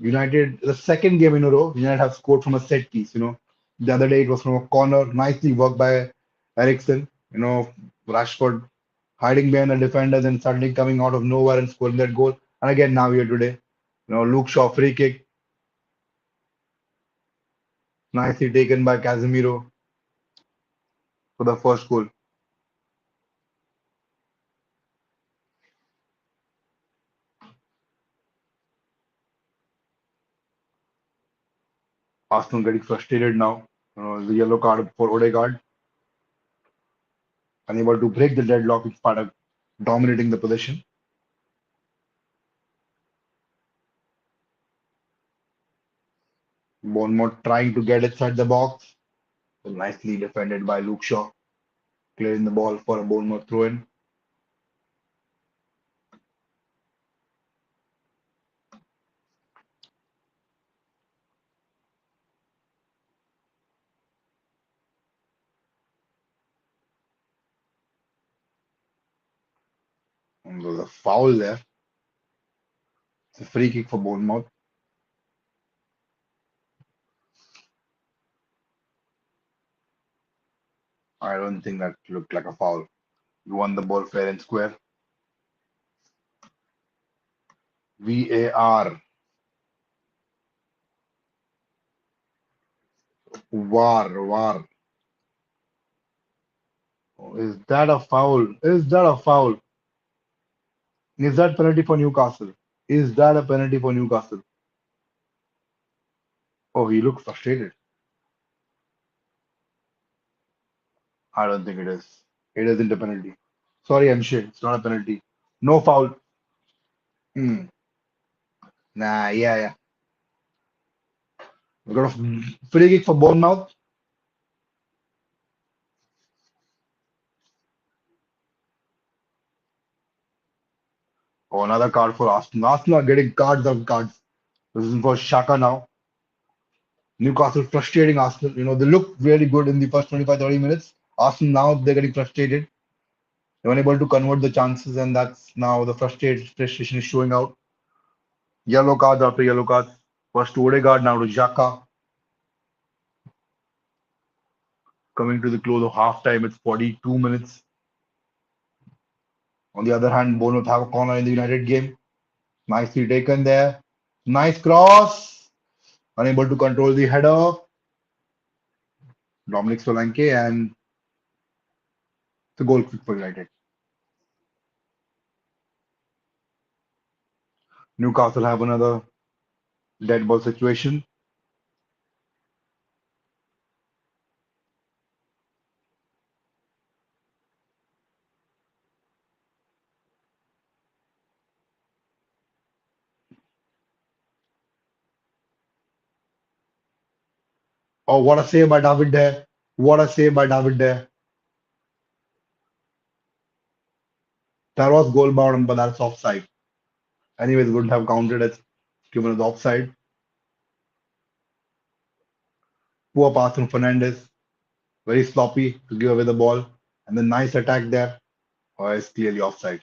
S1: United, the second game in a row, United have scored from a set piece. The other day it was from a corner, nicely worked by Ericsson. Rashford hiding behind the defenders and suddenly coming out of nowhere and scoring that goal. And again, now here today, Luke Shaw free kick, nicely taken by Casemiro for the first goal. Arsenal getting frustrated now. The yellow card for Odegaard, unable to break the deadlock in part of dominating the possession. Bournemouth trying to get inside the box. Nicely defended by Luke Shaw, clearing the ball for a Bournemouth throw in. And there's a foul there. It's a free kick for Bournemouth. I don't think that looked like a foul. You won the ball fair and square. VAR. VAR. Oh, is that a foul? Is that a foul? Is that penalty for Newcastle? Is that a penalty for Newcastle? Oh, he looked frustrated. I don't think it is. It isn't a penalty. Sorry, I'm sure it's not a penalty. No foul. Hmm. Nah, yeah. We got a free kick for Bournemouth. Another card for Arsenal. Arsenal are getting cards on cards. This is for Shaka now. Newcastle frustrating Arsenal. They looked really good in the first 25, 30 minutes. Arsenal now they're getting frustrated. They're unable to convert the chances, and that's now the frustration is showing out. Yellow cards after yellow cards. First to Odegaard, now to Xhaka. Coming to the close of half time, it's 42 minutes. On the other hand, Bournemouth have a corner in the United game. Nicely taken there. Nice cross. Unable to control the header. Dominic Solanke and the goal kick for United. Newcastle have another dead ball situation. Oh, what a save by David there. What a save by David there. That was goal bound, but that's offside. Anyways, wouldn't have counted as given as offside. Poor pass from Fernandez. Very sloppy to give away the ball. And the nice attack there. Oh, it's clearly offside.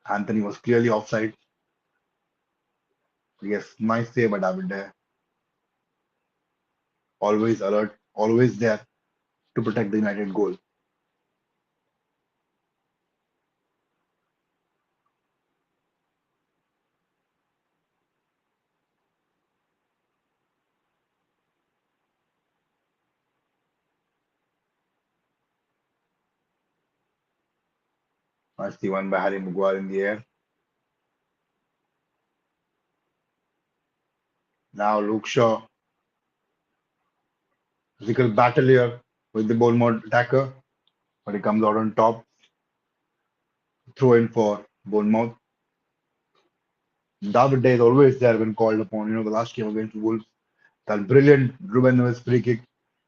S1: Anthony was clearly offside. Yes, nice save by David there. Always alert, always there to protect the United goal. Nicely won by Harry Maguire in the air. Now Luke Shaw, physical battle here with the Bournemouth attacker, but he comes out on top. Throw in for Bournemouth. David Day is always there when called upon. The last game against Wolves, that brilliant Ruben Neves free kick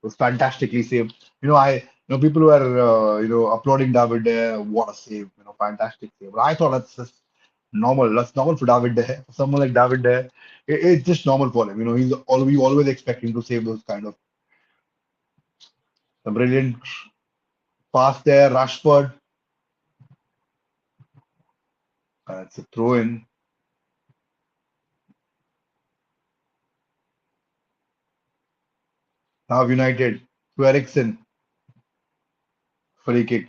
S1: was fantastically saved. People were, applauding David Day. What a save, fantastic save. But I thought that's just normal. That's normal for David Day. For someone like David Day, it's just normal for him. We always expect him to save those kind of a brilliant pass there. Rashford, it's a throw in. Now United to Ericsson, free kick.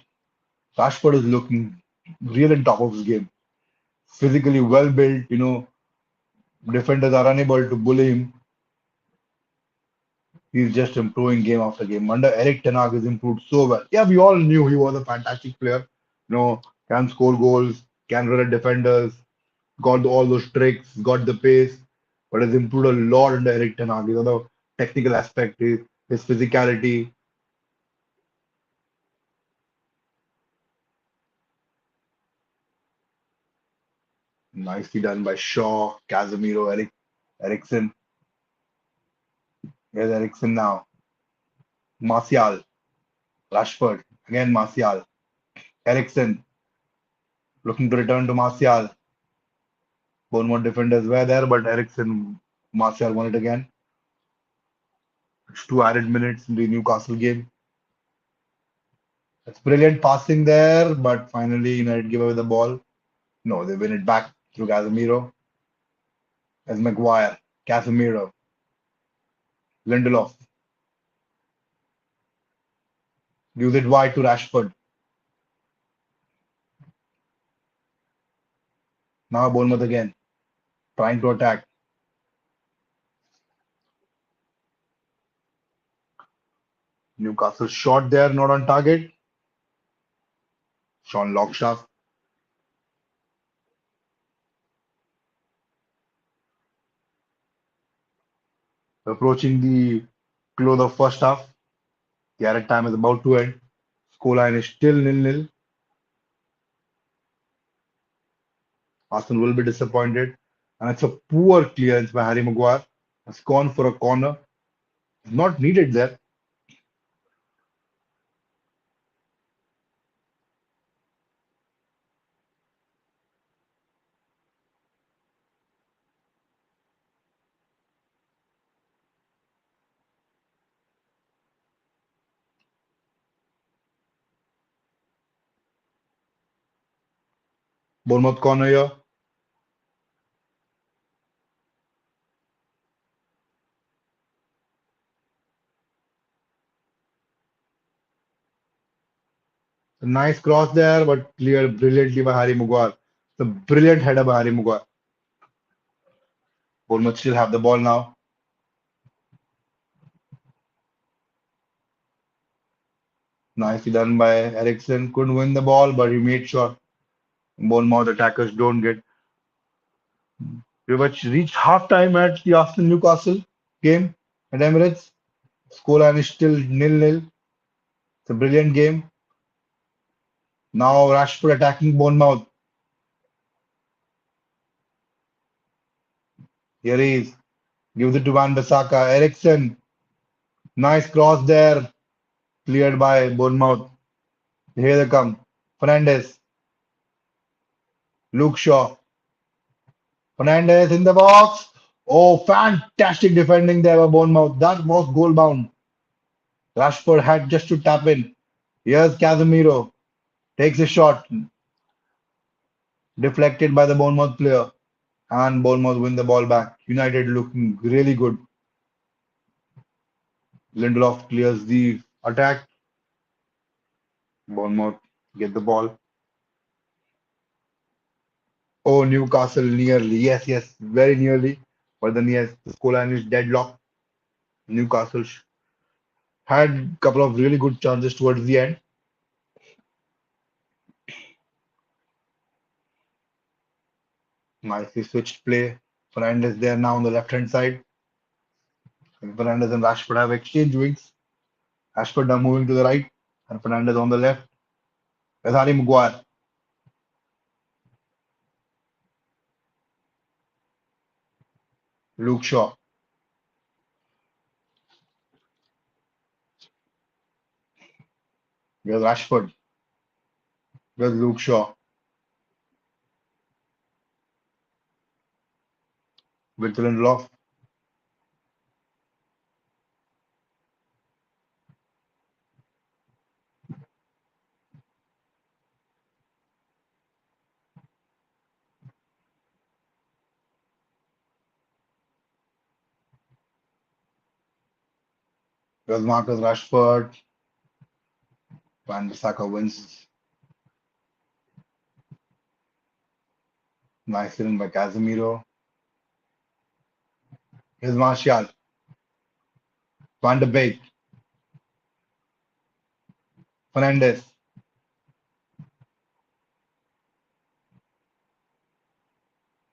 S1: Rashford is looking real on top of his game. Physically well built, defenders are unable to bully him. He's just improving game after game. Under Eric Ten Hag, he's improved so well. Yeah, we all knew he was a fantastic player. Can score goals, can run at defenders, got all those tricks, got the pace, but has improved a lot under Eric Ten Hag. The technical aspect, his physicality. Nicely done by Shaw, Casemiro, Ericsson. Here's Ericsson now. Martial, Rashford, again Martial, Ericsson looking to return to Martial. Bournemouth defenders were there, but Ericsson, Martial won it again. It's 2 added minutes in the Newcastle game. It's brilliant passing there, but finally United give away the ball. No, they win it back through Casemiro. As Maguire, Casemiro, Lindelof. Gives it wide to Rashford. Now Bournemouth again, trying to attack. Newcastle shot there, not on target. Sean Longstaff approaching the close of first half. The added time is about to end. Scoreline is still nil-nil. Arsenal will be disappointed. And it's a poor clearance by Harry Maguire. It's gone for a corner. Not needed there. Bournemouth corner here. A nice cross there, but cleared brilliantly by Harry Maguire. The brilliant header by Harry Maguire. Bournemouth still have the ball now. Nicely done by Ericsson. Couldn't win the ball, but he made sure Bournemouth attackers don't get. We have reached half time at the Arsenal Newcastle game at Emirates. Scoreline is still nil-nil. It's a brilliant game. Now Rashford attacking Bournemouth. Here he is. Gives it to Van Bissaka. Ericsson. Nice cross there. Cleared by Bournemouth. Here they come. Fernandes. Luke Shaw. Fernandes in the box. Oh, fantastic defending there by Bournemouth. That was goal bound. Rashford had just to tap in. Here's Casemiro. Takes a shot. Deflected by the Bournemouth player. And Bournemouth win the ball back. United looking really good. Lindelof clears the attack. Bournemouth get the ball. Oh, Newcastle nearly. Yes, yes, very nearly. But then yes, the scoreline is deadlocked. Newcastle had a couple of really good chances towards the end. Nicely switched play. Fernandes there now on the left hand side. And Fernandes and Rashford have exchanged wings. Rashford now moving to the right, and Fernandes on the left. There's Harry Maguire. Luke Shaw. There's Rashford. There's Luke Shaw. With Lindelof. There's Marcus Rashford. Van Bissaka wins. Nice in by Casemiro. Here's Martial. Van de Beek. Fernandes.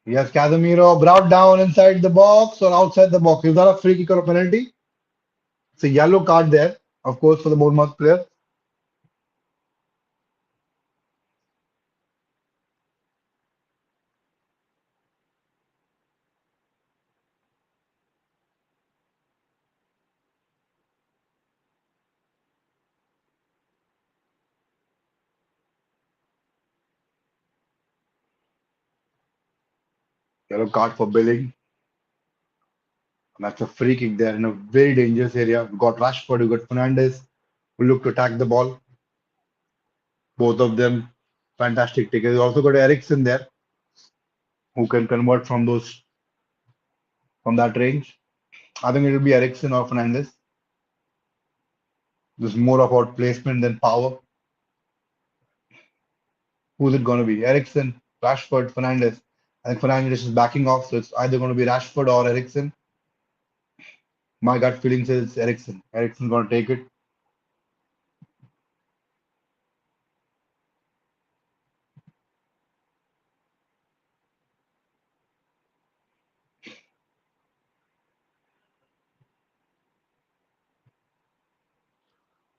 S1: Here's Casemiro brought down inside the box or outside the box. Is that a free kick or a penalty? It's a yellow card there, of course, for the Bournemouth player. Yellow card for Billing. And that's a free kick there in a very dangerous area. We've got Rashford, we've got Fernandes who look to attack the ball. Both of them fantastic takers. You also got Ericsson there who can convert from those from that range. I think it will be Ericsson or Fernandes. This is more about placement than power. Who's it going to be? Ericsson, Rashford, Fernandes. I think Fernandes is backing off, so it's either going to be Rashford or Ericsson. My gut feeling says Ericsson. Ericsson's going to take it.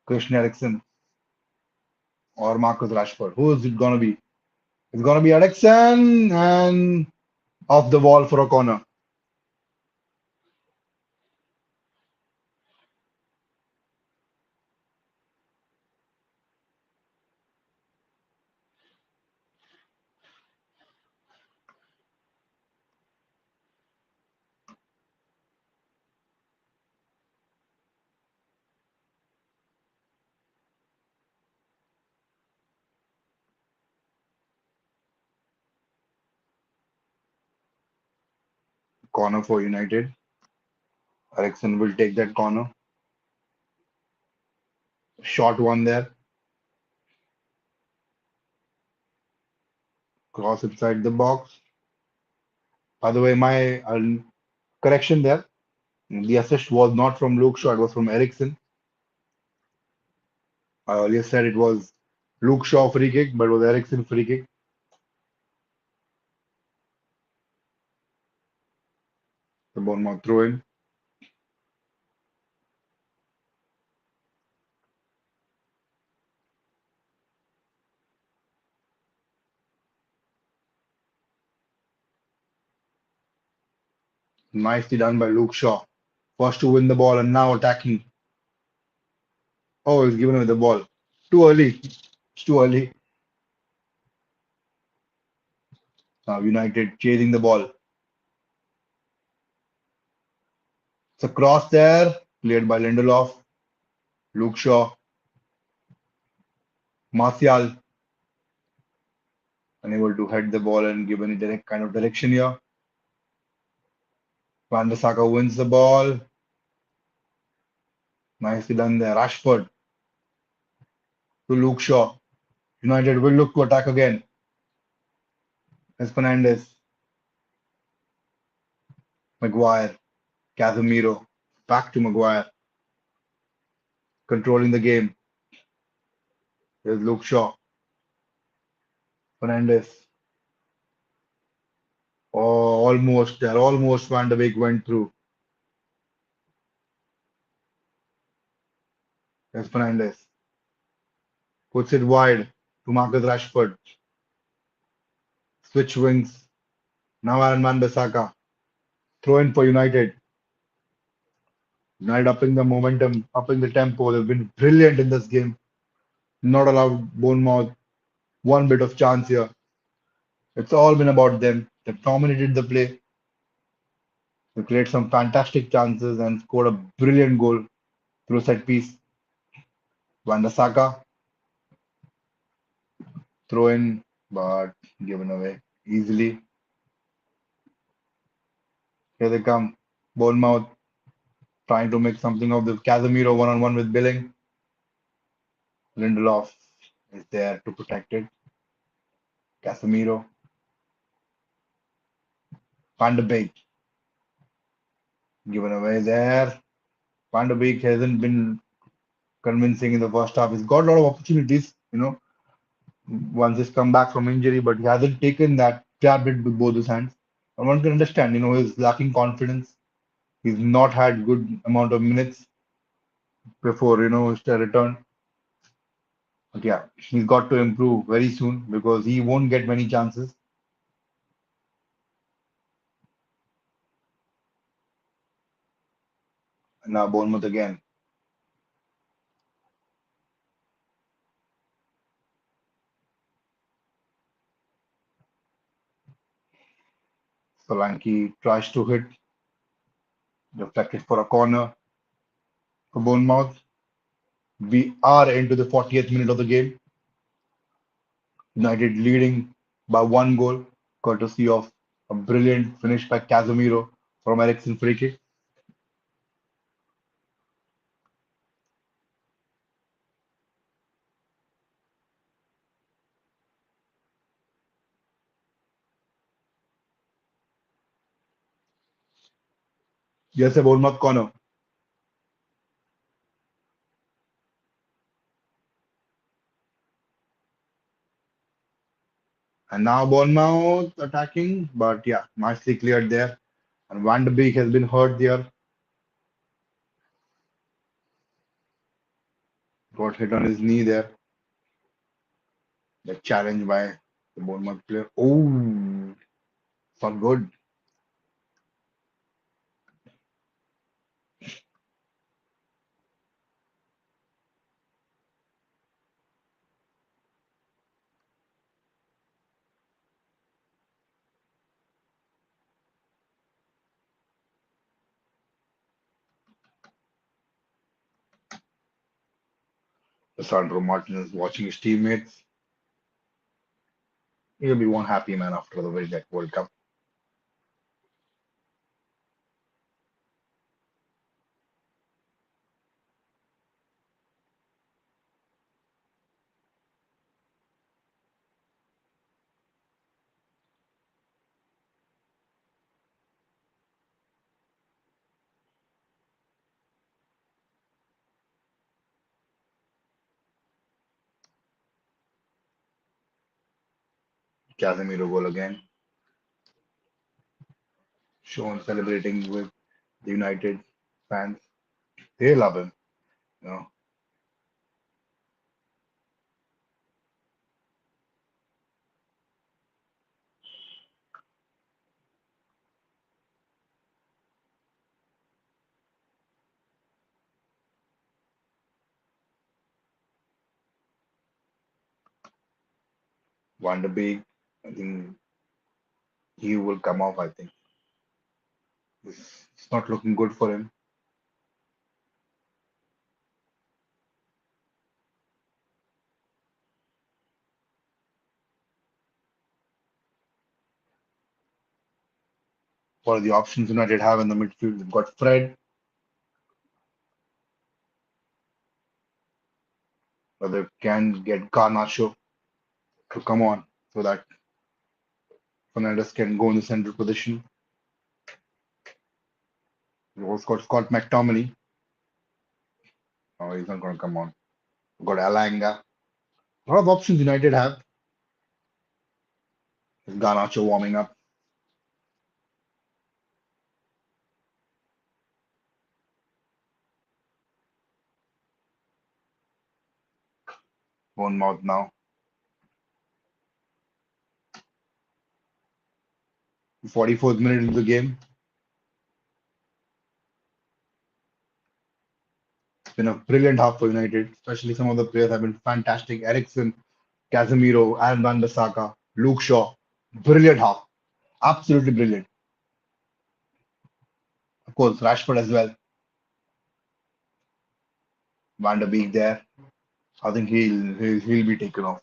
S1: Christian Eriksen or Marcus Rashford. Who is it going to be? It's going to be Eriksen and off the wall for a corner. Corner for United. Ericsson will take that corner. Short one there. Cross inside the box. By the way, my correction there. The assist was not from Luke Shaw, it was from Ericsson. I earlier said it was Luke Shaw free kick, but it was Ericsson free kick. The Bournemouth throw in. Nicely done by Luke Shaw. First to win the ball and now attacking. Oh, he's given away the ball. Too early. It's too early. Now United chasing the ball. It's a cross there. Cleared by Lindelof. Luke Shaw. Martial unable to head the ball and give any direct kind of direction here. Van der Saka wins the ball. Nicely done there. Rashford to Luke Shaw. United will look to attack again. As Fernandes, Maguire, Casemiro, back to Maguire, controlling the game. There's Luke Shaw, Fernandes. Oh, almost there, almost Van de Beek went through. There's Fernandes, puts it wide to Marcus Rashford. Switch wings. Now Aaron Wan-Bissaka. Throw in for United. United upping the momentum, upping the tempo. They've been brilliant in this game. Not allowed Bournemouth one bit of chance here. It's all been about them. They've dominated the play. They created some fantastic chances and scored a brilliant goal through set piece. Van der Saka throw in, but given away easily. Here they come. Bournemouth trying to make something of the Casemiro one-on-one with Billing. Lindelof is there to protect it. Casemiro, Van de Beek given away there. Van de Beek hasn't been convincing in the first half. He's got a lot of opportunities, once he's come back from injury, but he hasn't taken that, grabbed it with both his hands. And one can understand, he's lacking confidence. He's not had good amount of minutes before, his return. But yeah, he's got to improve very soon because he won't get many chances. And now Bournemouth again. Solanke tries to hit, deflected for a corner for Bournemouth. We are into the 40th minute of the game. United leading by one goal, courtesy of a brilliant finish by Casemiro from Ericsson free kick. Yes, a Bournemouth corner. And now Bournemouth attacking, but yeah, nicely cleared there. And Van de Beek has been hurt there. Got hit on his knee there. The challenge by the Bournemouth player. Oh, it's not good. Sandro Martinez watching his teammates. He'll be one happy man after the World Cup. Casemiro goal again. Shown celebrating with the United fans. They love him. You know, Van de Beek, I think he will come off. I think it's not looking good for him. What are the options United have in the midfield? They've got Fred, but they can get Garnacho to come on so that Fernandez can go in the central position. We've also got Scott McTominay. Oh, he's not going to come on. We've got Alanga. A lot of options United have. Garnacho warming up. Bournemouth now. 44th minute into the game. It's been a brilliant half for United, especially some of the players have been fantastic. Eriksen, Casemiro, Aaron Wan-Bissaka, Luke Shaw. Brilliant half. Absolutely brilliant. Of course, Rashford as well. Van der Beek there. I think he'll be taken off.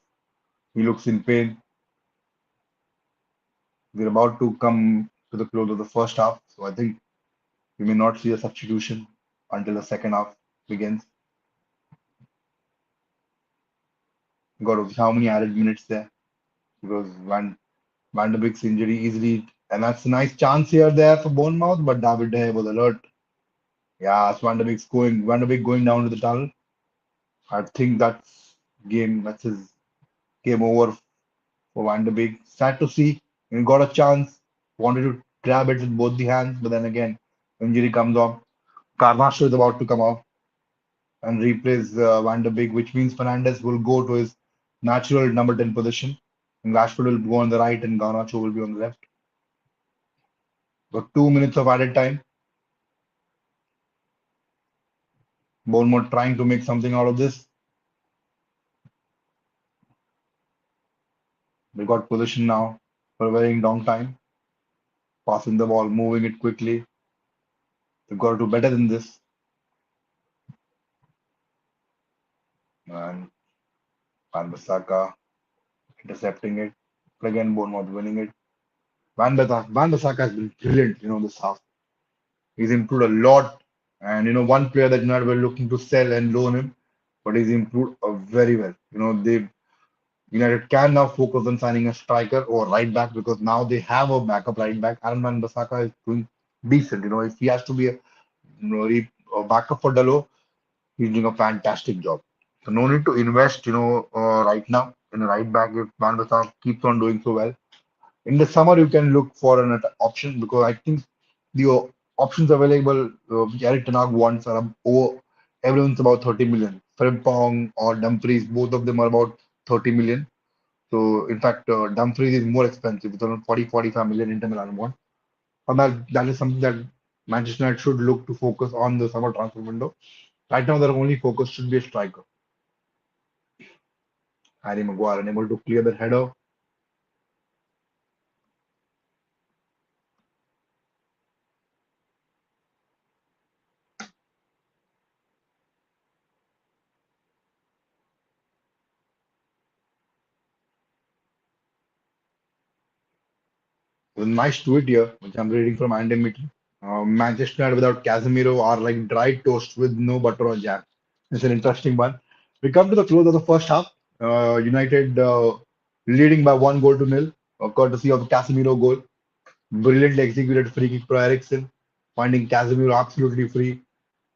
S1: He looks in pain. We're about to come to the close of the first half, so I think we may not see a substitution until the second half begins. Got to see how many added minutes there because Van der Beek's injury easily, and that's a nice chance here there for Bournemouth, but David De Gea was alert. Yeah, it's Van der Beek going down to the tunnel. I think that's his game over for Van der Beek. Sad to see. He got a chance, wanted to grab it with both the hands, but then again, injury comes on. Garnacho is about to come out and replace Van der Beek, which means Fernandez will go to his natural number 10 position. And Rashford will go on the right and Garnacho will be on the left. Got 2 minutes of added time. Bournemouth trying to make something out of this. They got position now for a very long time. Passing the ball, moving it quickly. They've got to do better than this. And Wan-Bissaka intercepting it. Again, Bournemouth winning it. Wan-Bissaka has been brilliant, this half. He's improved a lot. And, one player that United were looking to sell and loan him, but he's improved very well. United can now focus on signing a striker or right back because now they have a backup right back. Aaron Wan-Bissaka is doing decent. If he has to be a backup for Dalo, he's doing a fantastic job. So no need to invest, right now in a right back if Wan-Bissaka keeps on doing so well. In the summer, you can look for an option because I think the options available which Eric Ten Hag wants are over. Everyone's about 30 million. Frimpong or Dumfries, both of them are about 30 million. So in fact, Dumfries is more expensive. It's around 40-45 million Inter Milan want. And that is something that Manchester United should look to focus on the summer transfer window. Right now, their only focus should be a striker. Harry Maguire unable to clear the header. There's a nice tweet here, which I'm reading from Andy Mitchell. Manchester United without Casemiro are like dry toast with no butter or jam. It's an interesting one. We come to the close of the first half. United leading by 1 goal to nil, courtesy of the Casemiro goal. Brilliantly executed free kick for Eriksen, finding Casemiro absolutely free.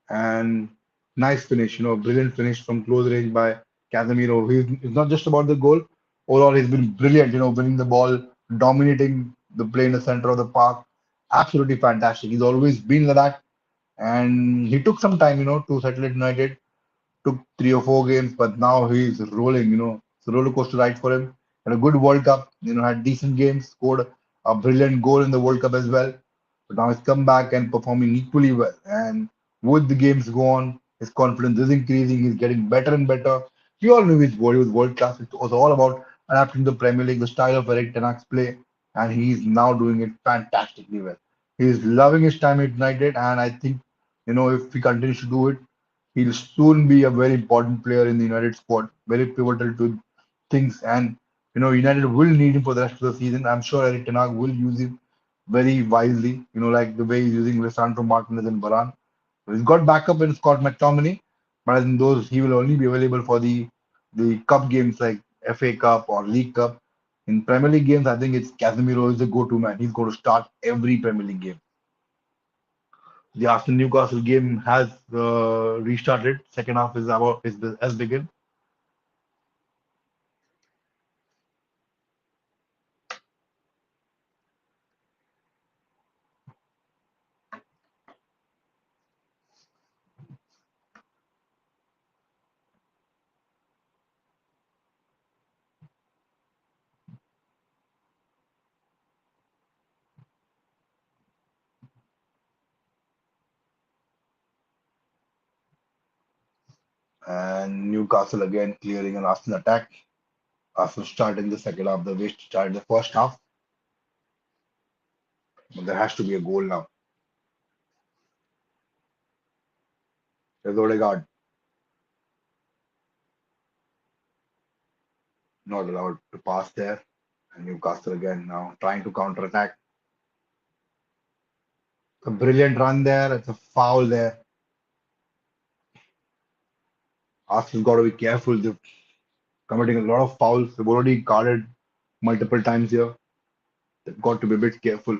S1: And nice finish, brilliant finish from close range by Casemiro. It's not just about the goal, Overall, he's been brilliant, winning the ball, dominating the play in the center of the park. Absolutely fantastic. He's always been like that. And he took some time, to settle at United. Took 3 or 4 games, but now he's rolling, It's a roller coaster ride for him. Had a good World Cup, had decent games, scored a brilliant goal in the World Cup as well. But now he's come back and performing equally well. And with the games go on, his confidence is increasing. He's getting better and better. We all knew he was world class. It was all about adapting the Premier League, the style of Eric Ten Hag's play, and he's now doing it fantastically well. He's loving his time at United, and I think, if he continues to do it, he'll soon be a very important player in the United squad, very pivotal to things. And United will need him for the rest of the season. I'm sure Eric Ten Hag will use him very wisely, like the way he's using Lisandro Martinez and Varane. He's got backup in Scott McTominay, but in those he will only be available for the cup games like FA Cup or League Cup. In Premier League games, I think it's Casemiro is the go-to man. He's going to start every Premier League game. The Arsenal Newcastle game has restarted. Second half has begun, and Newcastle again clearing an Arsenal attack. Arsenal starting the second half the way to start the first half, but there has to be a goal now. There's Odegaard not allowed to pass there, and Newcastle again now trying to counter attack. A brilliant run there. It's a foul there. Arsenal's got to be careful. They're committing a lot of fouls. They've already carded multiple times here. They've got to be a bit careful.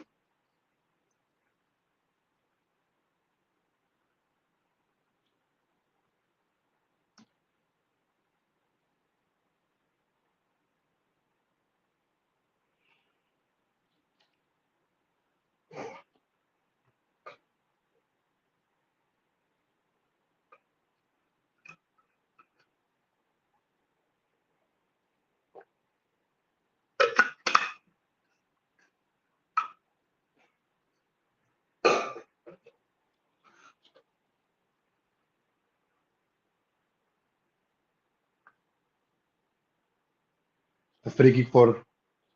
S1: The free kick for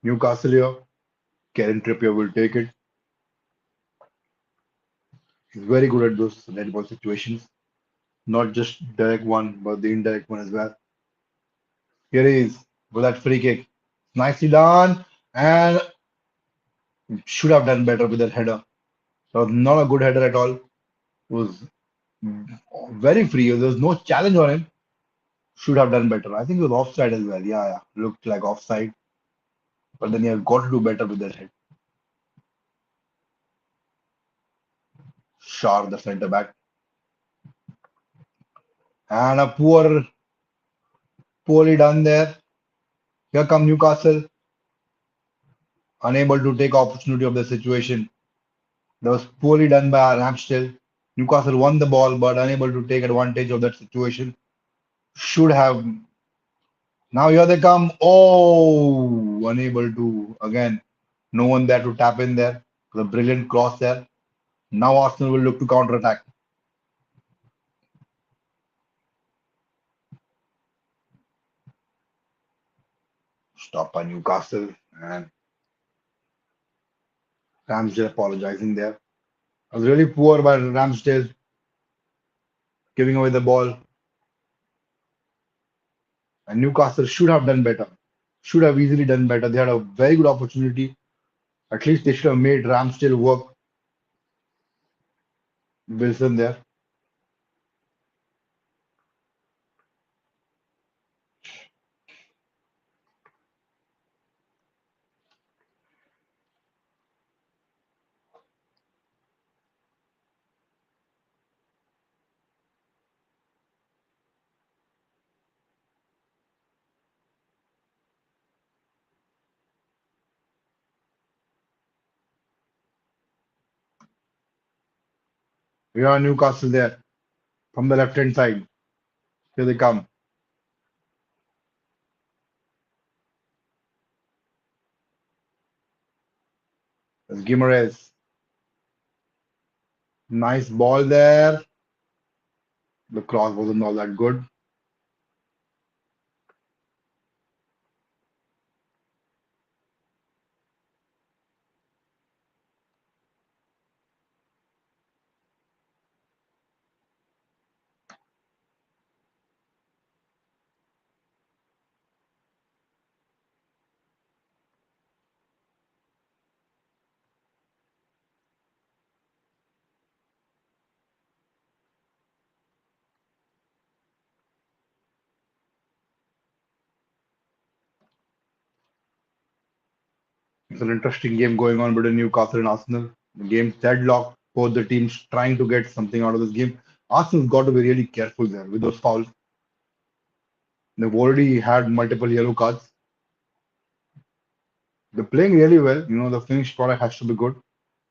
S1: Newcastle here. Karen Trippier will take it. He's very good at those net ball situations. Not just direct one, but the indirect one as well. Here he is with that free kick. Nicely done. And should have done better with that header. That was not a good header at all. It was very free. There was no challenge on him. Should have done better. I think it was offside as well. Yeah, yeah. Looked like offside. But then you have got to do better with that head. Shar, the centre back. And a poorly done there. Here come Newcastle, unable to take opportunity of the situation. That was poorly done by Ramsdale. Newcastle won the ball, but unable to take advantage of that situation. Should have. Now here they come. Oh, unable to. Again, no one there to tap in there. The brilliant cross there. Now Arsenal will look to counter attack. Stop by Newcastle and Ramsdale apologizing there. It was really poor by Ramsdale giving away the ball. And Newcastle should have done better. Should have easily done better. They had a very good opportunity. At least they should have made Ramsdale work. Wilson there. We are Newcastle there from the left hand side. Here they come. There's Guimaraes. Nice ball there. The cross wasn't all that good. It's an interesting game going on between Newcastle and Arsenal. The game's deadlocked. Both the teams trying to get something out of this game. Arsenal's got to be really careful there with those fouls. They've already had multiple yellow cards. They're playing really well. The finished product has to be good,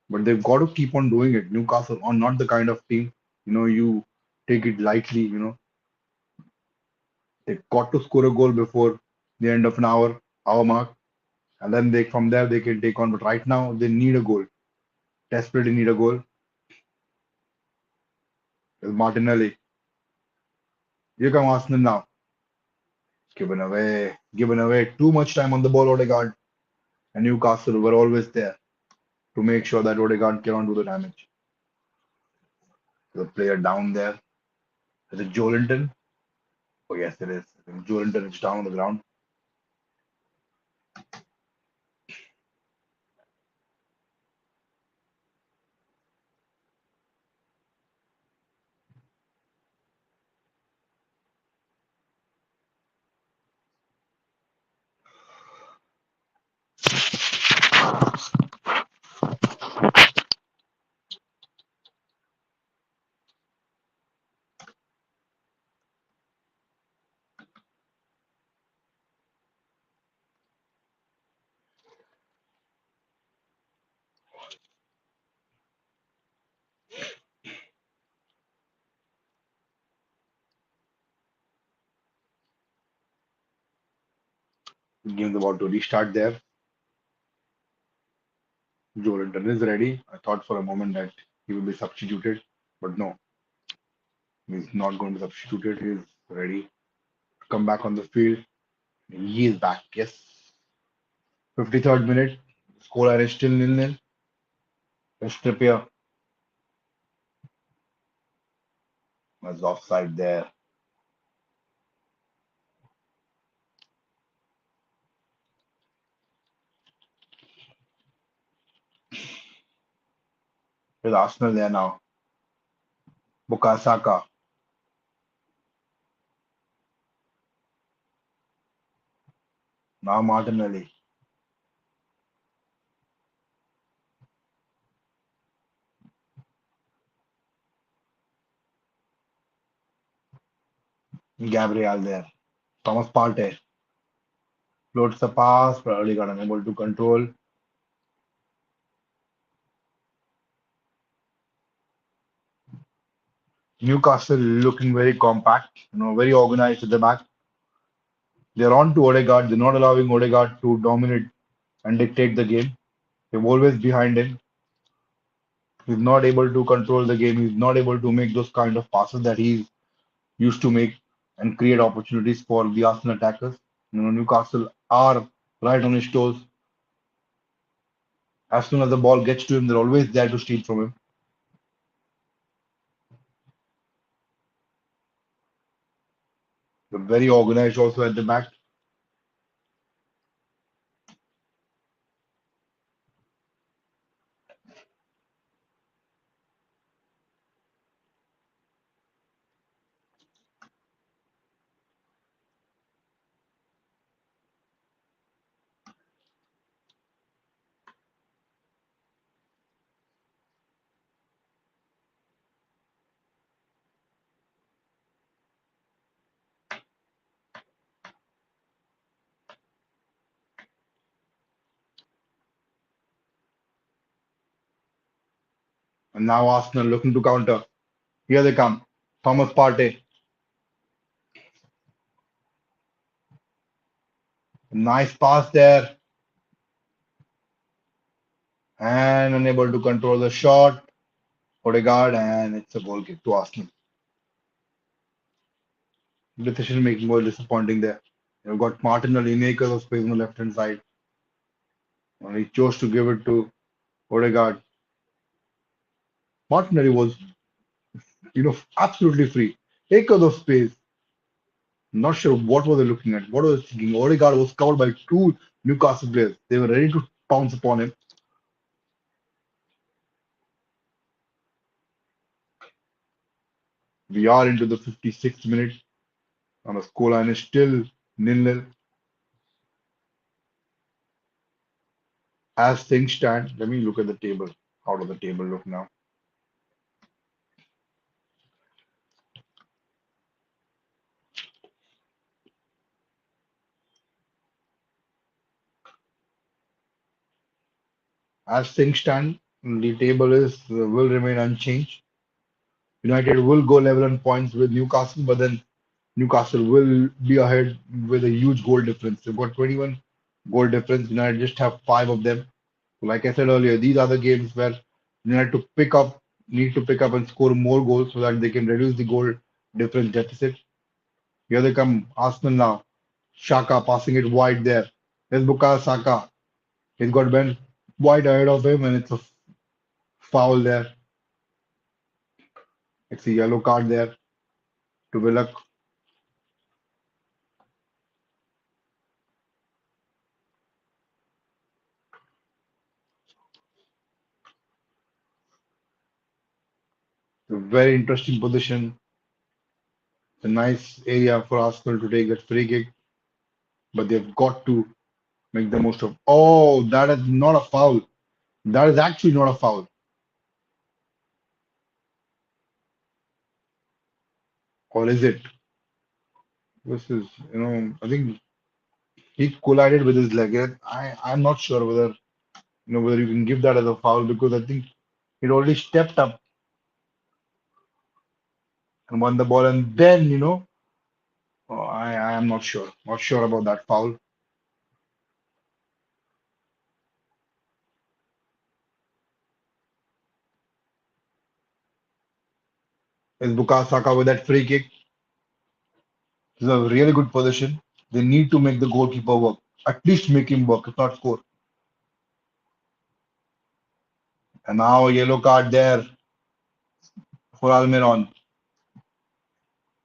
S1: but they've got to keep on doing it. Newcastle are not the kind of team, you take it lightly. They've got to score a goal before the end of an hour mark, and then from there they can take on. But right now they need a goal, desperately need a goal. With Martinelli, here come Arsenal now. Given away too much time on the ball. Odegaard and Newcastle were always there to make sure that Odegaard cannot do the damage. The player down there. Is it Joelinton? Oh yes, it is. I think Joelinton is down on the ground. The game's about to restart there. Joelinton is ready. I thought for a moment that he will be substituted, but no, he's not going to be substituted. He's ready to come back on the field. He is back. Yes. 53rd minute. Scoreline is still nil-nil. Trippier was offside there. With Arsenal there now. Bukayo Saka. Now Martinelli. Gabriel there. Thomas Partey floats the pass, probably got unable to control. Newcastle looking very compact, very organized at the back. They're on to Odegaard. They're not allowing Odegaard to dominate and dictate the game. They're always behind him. He's not able to control the game. He's not able to make those kind of passes that he's used to make and create opportunities for the Arsenal attackers. Newcastle are right on his toes. As soon as the ball gets to him, they're always there to steal from him. They're very organized also at the back. And now Arsenal looking to counter. Here they come. Thomas Partey. Nice pass there. And unable to control the shot. Odegaard, and it's a goal kick to Arsenal. The decision making was disappointing there. You've got Martinelli makers of space on the left hand side. And he chose to give it to Odegaard. Martinelli was, absolutely free. Acres of space. Not sure what were they looking at. What was thinking? Odegaard was covered by two Newcastle players. They were ready to pounce upon him. We are into the 56th minute, and the scoreline is still nil-nil. As things stand, let me look at the table. How does the table look now? As things stand, the table is will remain unchanged. United will go level on points with Newcastle, but then Newcastle will be ahead with a huge goal difference. They've got 21 goal difference. United just have five of them. Like I said earlier, these are the games where United need to pick up and score more goals so that they can reduce the goal difference deficit. Here they come, Arsenal now. Shaka passing it wide there. There's Bukayo Saka. He's got Ben White ahead of him, and it's a foul there. It's a yellow card there to Willock. A very interesting position. It's a nice area for Arsenal to take that free kick, but they've got to make the most of. Oh, that is not a foul. That is actually not a foul. Or is it? This is, I think he collided with his leg. I'm not sure whether you can give that as a foul because I think he'd already stepped up and won the ball, and then I am not sure about that foul. Is Bukayo Saka with that free kick? This is a really good position. They need to make the goalkeeper work, at least make him work, if not score. And now a yellow card there for Almiron.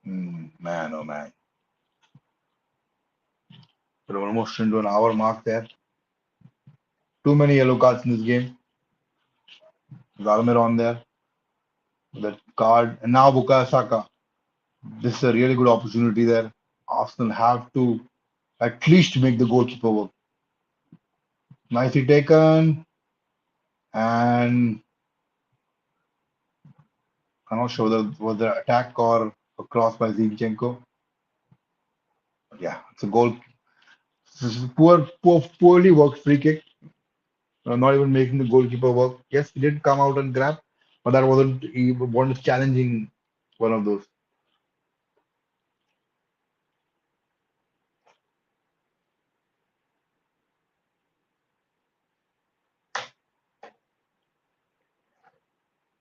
S1: Man, oh man. We're almost into an hour mark there. Too many yellow cards in this game. There's Almiron there. That card. And now Bukayo Saka. This is a really good opportunity there. Arsenal have to at least make the goalkeeper work. Nicely taken. And I'm not sure whether it was the attack or a cross by Zinchenko. Yeah, it's a goal. This is poorly worked free kick. Not even making the goalkeeper work. Yes, he did come out and grab, but that wasn't. He was challenging one of those.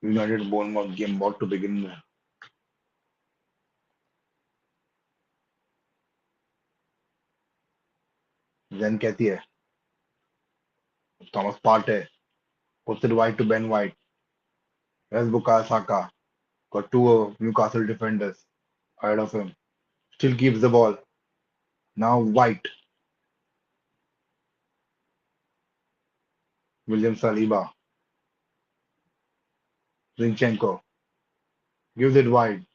S1: United Bournemouth game about to begin. Then कहती है Thomas Partey puts it wide to Ben White. There's Bukayo Saka. Got two Newcastle defenders ahead of him. Still keeps the ball. Now White. William Saliba. Zinchenko. Gives it wide.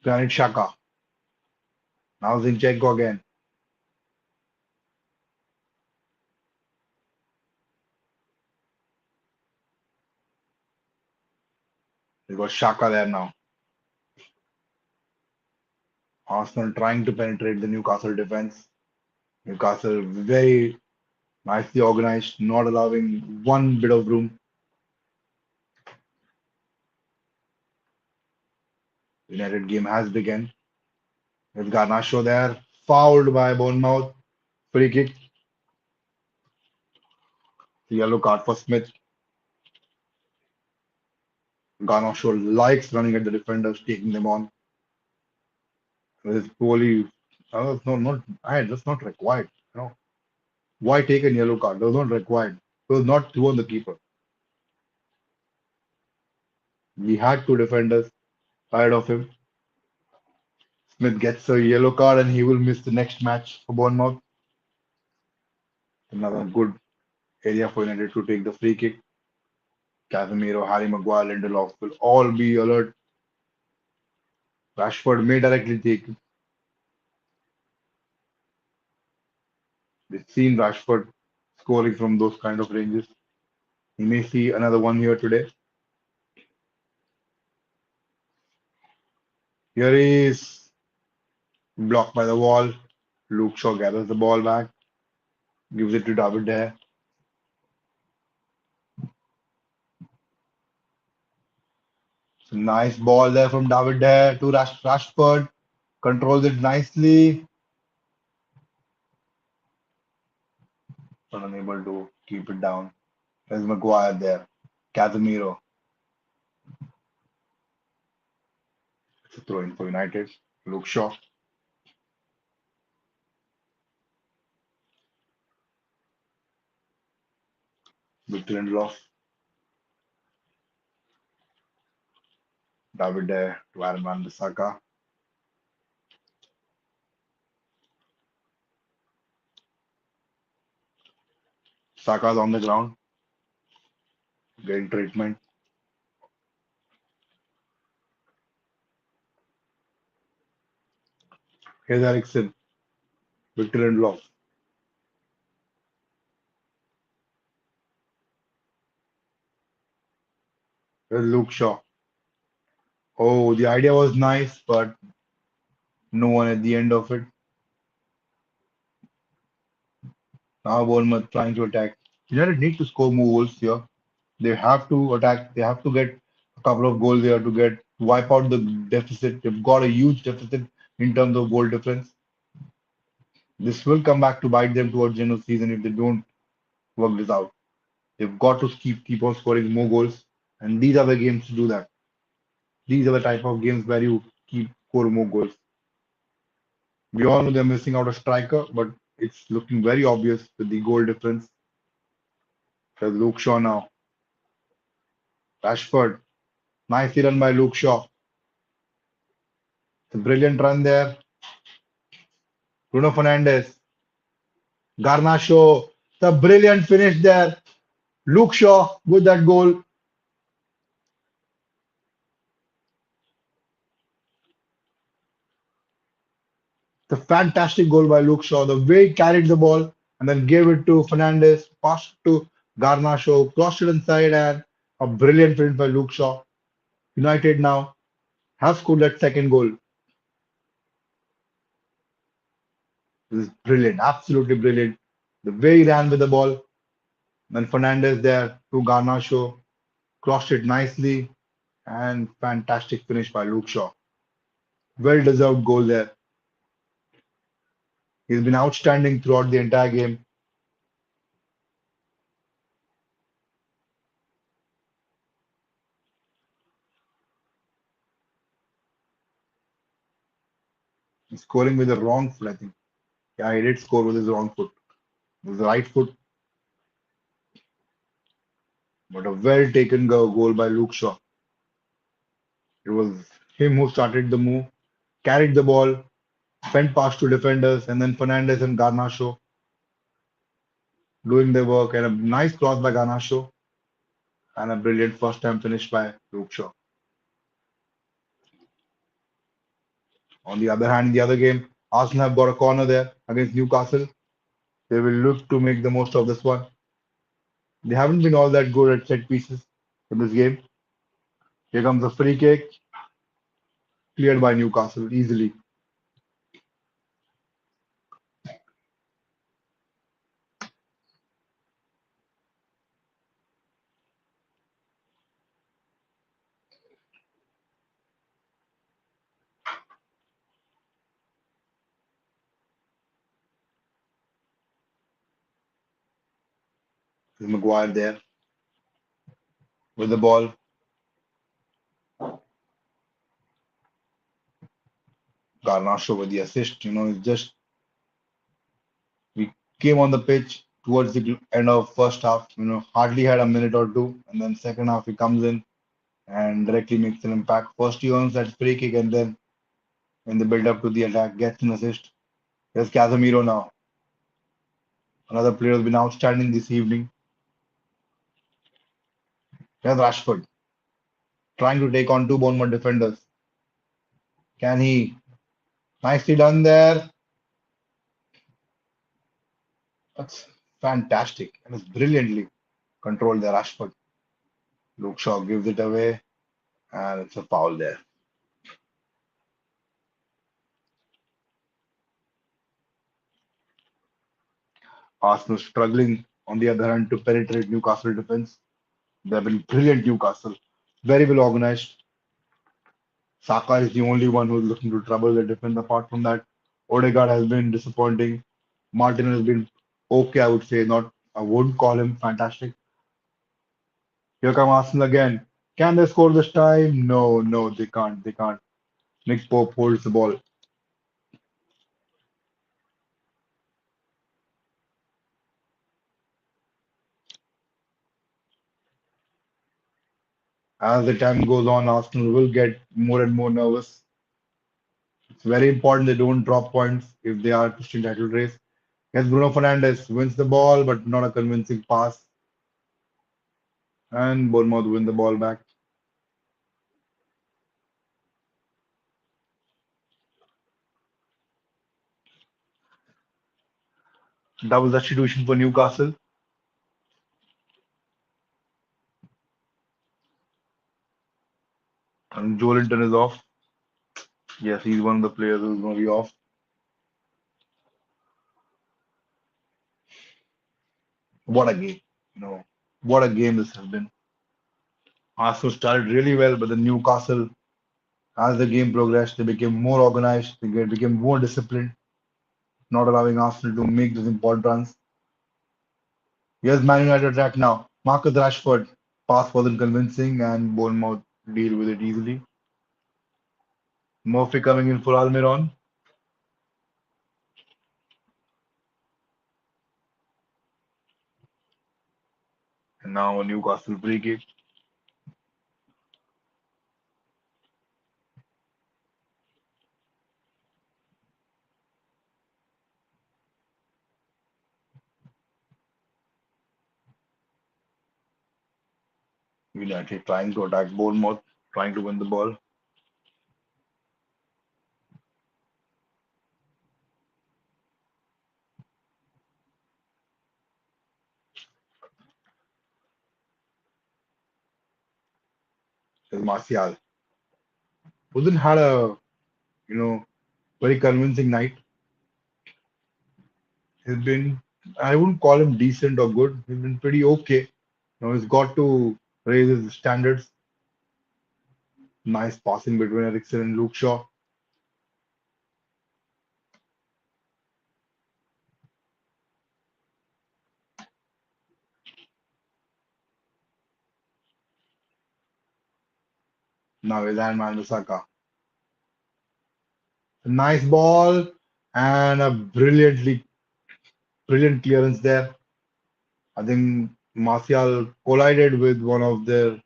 S1: Granit Xhaka. Now Zinchenko again. They got Xhaka there now. Arsenal trying to penetrate the Newcastle defense. Newcastle very nicely organized, not allowing one bit of room. United game has begun. With Garnacho there, fouled by Bournemouth. Free kick, yellow card for Smith. Garnacho likes running at the defenders, taking them on. With his poorly, no, not, that's not required. You know, why take a yellow card? That was not required. It was not through on the keeper. We had two defenders ahead of him. Smith gets a yellow card and he will miss the next match for Bournemouth. Another good area for United to take the free kick. Casemiro, Harry Maguire, Lindelof will all be alert. Rashford may directly take. We've seen Rashford scoring from those kind of ranges. He may see another one here today. Here is blocked by the wall. Luke Shaw gathers the ball back, gives it to David De Gea. So nice ball there from David De Gea to Rashford. Controls it nicely, but unable to keep it down. There's Maguire there. Casemiro. It's a throw in for United. Luke Shaw. Victor Lindelof. David De Gea to Aaron Wan-Bissaka. Saka's on the ground, getting treatment. Here's Eriksen. Victor Lindelof. Here's Luke Shaw. Oh, the idea was nice, but no one at the end of it. Now Bournemouth trying to attack. United need to score more goals here. They have to attack. They have to get a couple of goals here to get wipe out the deficit. They've got a huge deficit in terms of goal difference. This will come back to bite them towards the end of the season if they don't work this out. They've got to keep on scoring more goals, and these are the games to do that. These are the type of games where you keep score more goals. We all know they're missing out a striker, but it's looking very obvious with the goal difference. There's Luke Shaw now. Rashford. Nicely run by Luke Shaw. It's a brilliant run there. Bruno Fernandes. Garnacho. The brilliant finish there. Luke Shaw with that goal. The fantastic goal by Luke Shaw. The way he carried the ball and then gave it to Fernandes, passed to Garnacho, crossed it inside, and a brilliant finish by Luke Shaw. United now have scored that second goal. This is brilliant, absolutely brilliant. The way he ran with the ball, then Fernandes there to Garnacho, crossed it nicely, and fantastic finish by Luke Shaw. Well deserved goal there. He's been outstanding throughout the entire game. He's scoring with the wrong foot, I think. Yeah, he did score with his wrong foot. With the right foot, but a well taken goal by Luke Shaw. It was him who started the move, carried the ball, sent past to defenders, and then Fernandes and Garnacho doing their work, and a nice cross by Garnacho, and a brilliant first time finish by Luke Shaw. On the other hand, in the other game, Arsenal have got a corner there against Newcastle. They will look to make the most of this one. They haven't been all that good at set pieces in this game. Here comes a free kick, cleared by Newcastle easily. Is Maguire there with the ball. Garnacho with the assist. It's just we came on the pitch towards the end of first half. Hardly had a minute or two, and then second half he comes in and directly makes an impact. First he earns that free kick, and then in the build up to the attack gets an assist. There's Casemiro now. Another player has been outstanding this evening. There's Rashford trying to take on two Bournemouth defenders. Can he? Nicely done there. That's fantastic. And it's brilliantly controlled there, Rashford. Luke Shaw gives it away, and it's a foul there. Arsenal struggling, on the other hand, to penetrate Newcastle defense. They've been brilliant, Newcastle. Very well organized. Saka is the only one who's looking to trouble the defense. Apart from that, Odegaard has been disappointing. Martin has been okay, I would say. Not, I wouldn't call him fantastic. Here come Arsenal again. Can they score this time? No, no, they can't. They can't. Nick Pope holds the ball. As the time goes on, Arsenal will get more and more nervous. It's very important they don't drop points if they are to still title race. Yes, Bruno Fernandes wins the ball, but not a convincing pass. And Bournemouth win the ball back. Double substitution for Newcastle. And Joelinton is off. Yes, he's one of the players who's going to be off. What a game. You know, what a game this has been. Arsenal started really well, but the Newcastle, as the game progressed, they became more organized, became more disciplined, not allowing Arsenal to make those important runs. Here's Man United attack now. Marcus Rashford, pass wasn't convincing, and Bournemouth deal with it easily. Murphy coming in for Almiron, and now a Newcastle free kick. United trying to attack Bournemouth, trying to win the ball. There's Martial. Wouldn't had a you know very convincing night. He's been, I wouldn't call him decent or good. He's been pretty okay. He's got to raise his standards. Nice passing between Eriksen and Luke Shaw. Now is Ian Saka. A nice ball and a brilliant clearance there. I think Martial collided with one of the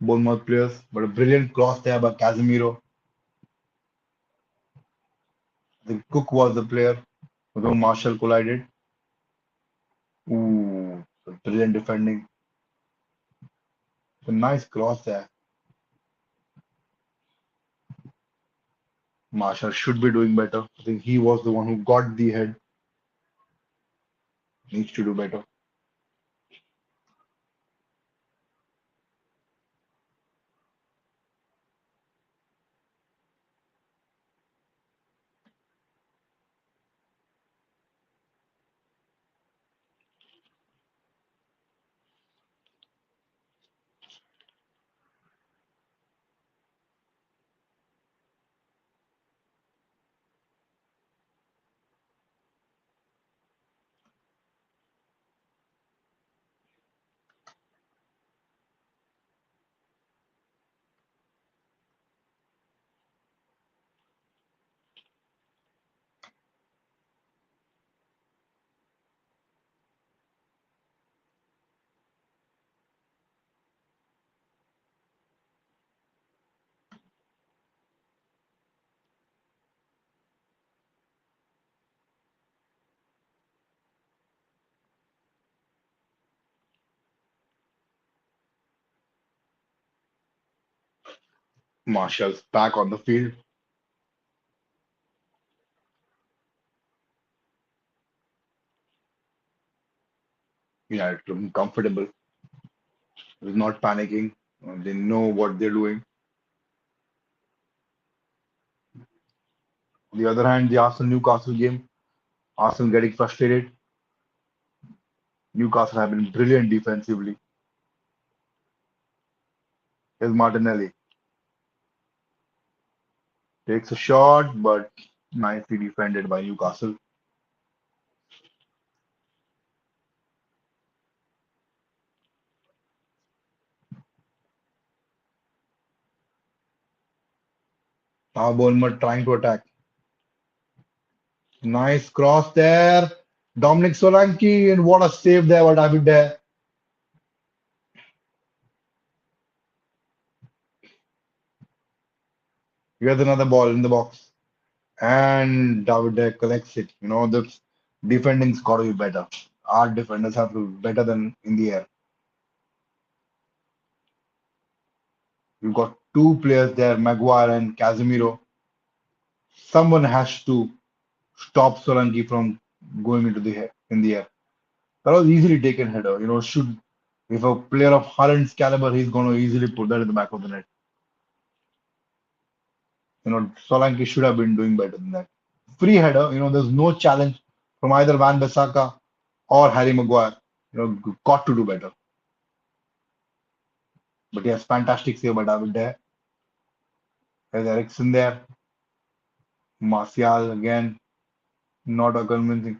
S1: Bournemouth players, but a brilliant cross there by Casemiro. I think Cook was the player with whom Martial collided. Ooh, brilliant defending. A nice cross there. Martial should be doing better. I think he was the one who got the head. Needs to do better. Marshall's back on the field. United looking comfortable. He's not panicking. They know what they're doing. On the other hand, the Arsenal Newcastle game, Arsenal getting frustrated. Newcastle have been brilliant defensively. Here's Martinelli. Takes a shot, but nicely defended by Newcastle. Now Bournemouth trying to attack. Nice cross there. Dominic Solanke, and what a save there, what David there. Here's another ball in the box. And David there collects it. The defending's got to be better. Our defenders have to be better than in the air. You've got two players there, Maguire and Casemiro. Someone has to stop Solanke from going into in the air. That was easily taken header. Should if a player of Haaland's caliber, he's going to easily put that in the back of the net. Solanke should have been doing better than that. Free header, there's no challenge from either Van Bissaka or Harry Maguire. Got to do better. But yes, fantastic save by David there. There's Ericsson there. Martial again, not a convincing.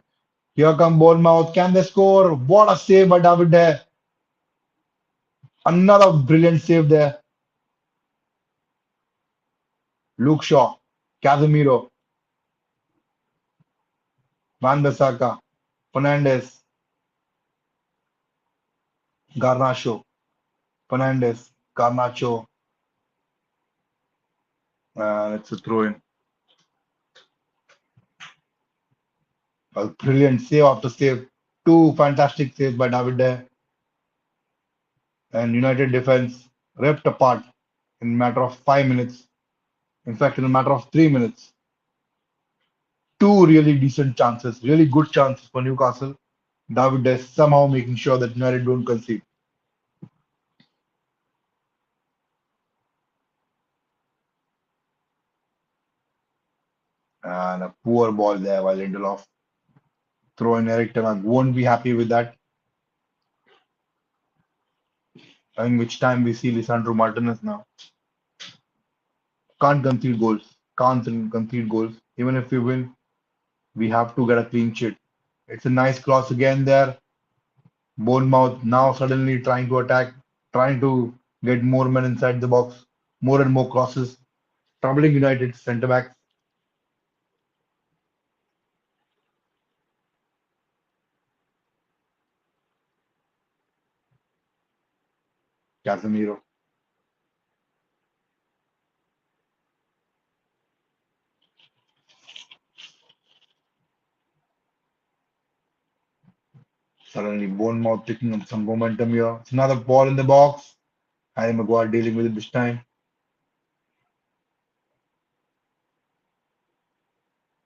S1: Here come Bournemouth. Can they score? What a save by David there. Another brilliant save there. Luke Shaw, Casemiro, Van Bissaka, Fernandes, Garnacho, Fernandes, Garnacho. It's a throw in. A brilliant save after save. Two fantastic saves by David there. And United defense ripped apart in a matter of 5 minutes. In fact, in a matter of 3 minutes. Two really decent chances, really good chances for Newcastle. David is somehow making sure that United don't concede. And a poor ball there by Lindelof. Throwing Eric Ten Hag won't be happy with that. In which time we see Lisandro Martinez now. Can't concede goals. Can't concede goals. Even if we win, we have to get a clean sheet. It's a nice cross again there. Bournemouth now suddenly trying to attack, trying to get more men inside the box, more and more crosses, troubling United centre backs. Casemiro. Suddenly Bournemouth picking up some momentum here. It's another ball in the box. Harry Maguire dealing with it this time.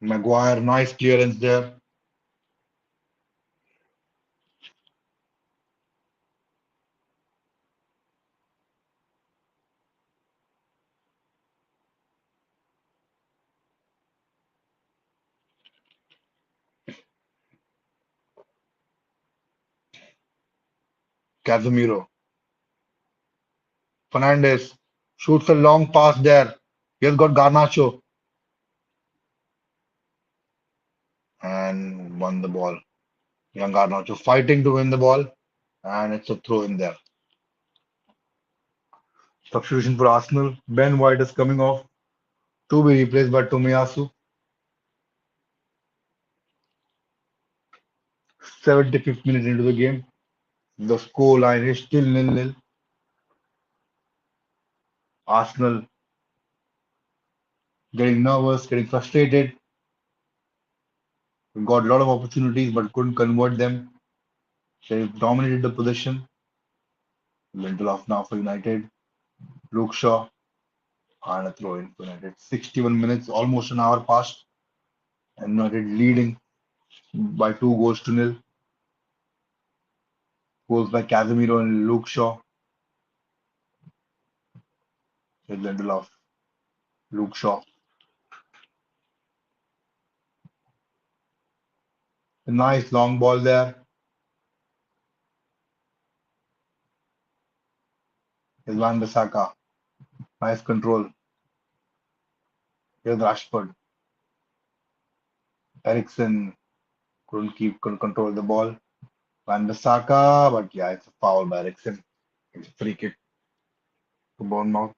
S1: Maguire, nice clearance there. Casemiro. Fernandes shoots a long pass there. He has got Garnacho and won the ball. Young Garnacho fighting to win the ball, and it's a throw in there. Substitution for Arsenal. Ben White is coming off to be replaced by Tomiyasu. 75th minute into the game. The score line is still nil-nil. Arsenal getting nervous, getting frustrated. We got a lot of opportunities but couldn't convert them. They dominated the position. Lindelof now for United. Luke Shaw. and a throw in for United. 61 minutes, almost an hour passed, and United leading by 2 goals to nil. Goals by Casemiro and Luke Shaw. With Lindelof, Luke Shaw. A nice long ball there. Is Van Bissaka. Nice control. Here's Rashford. Ericsson couldn't control the ball. Van Bissaka, but yeah, it's a foul by Ericsson. It's a free kick to Bournemouth.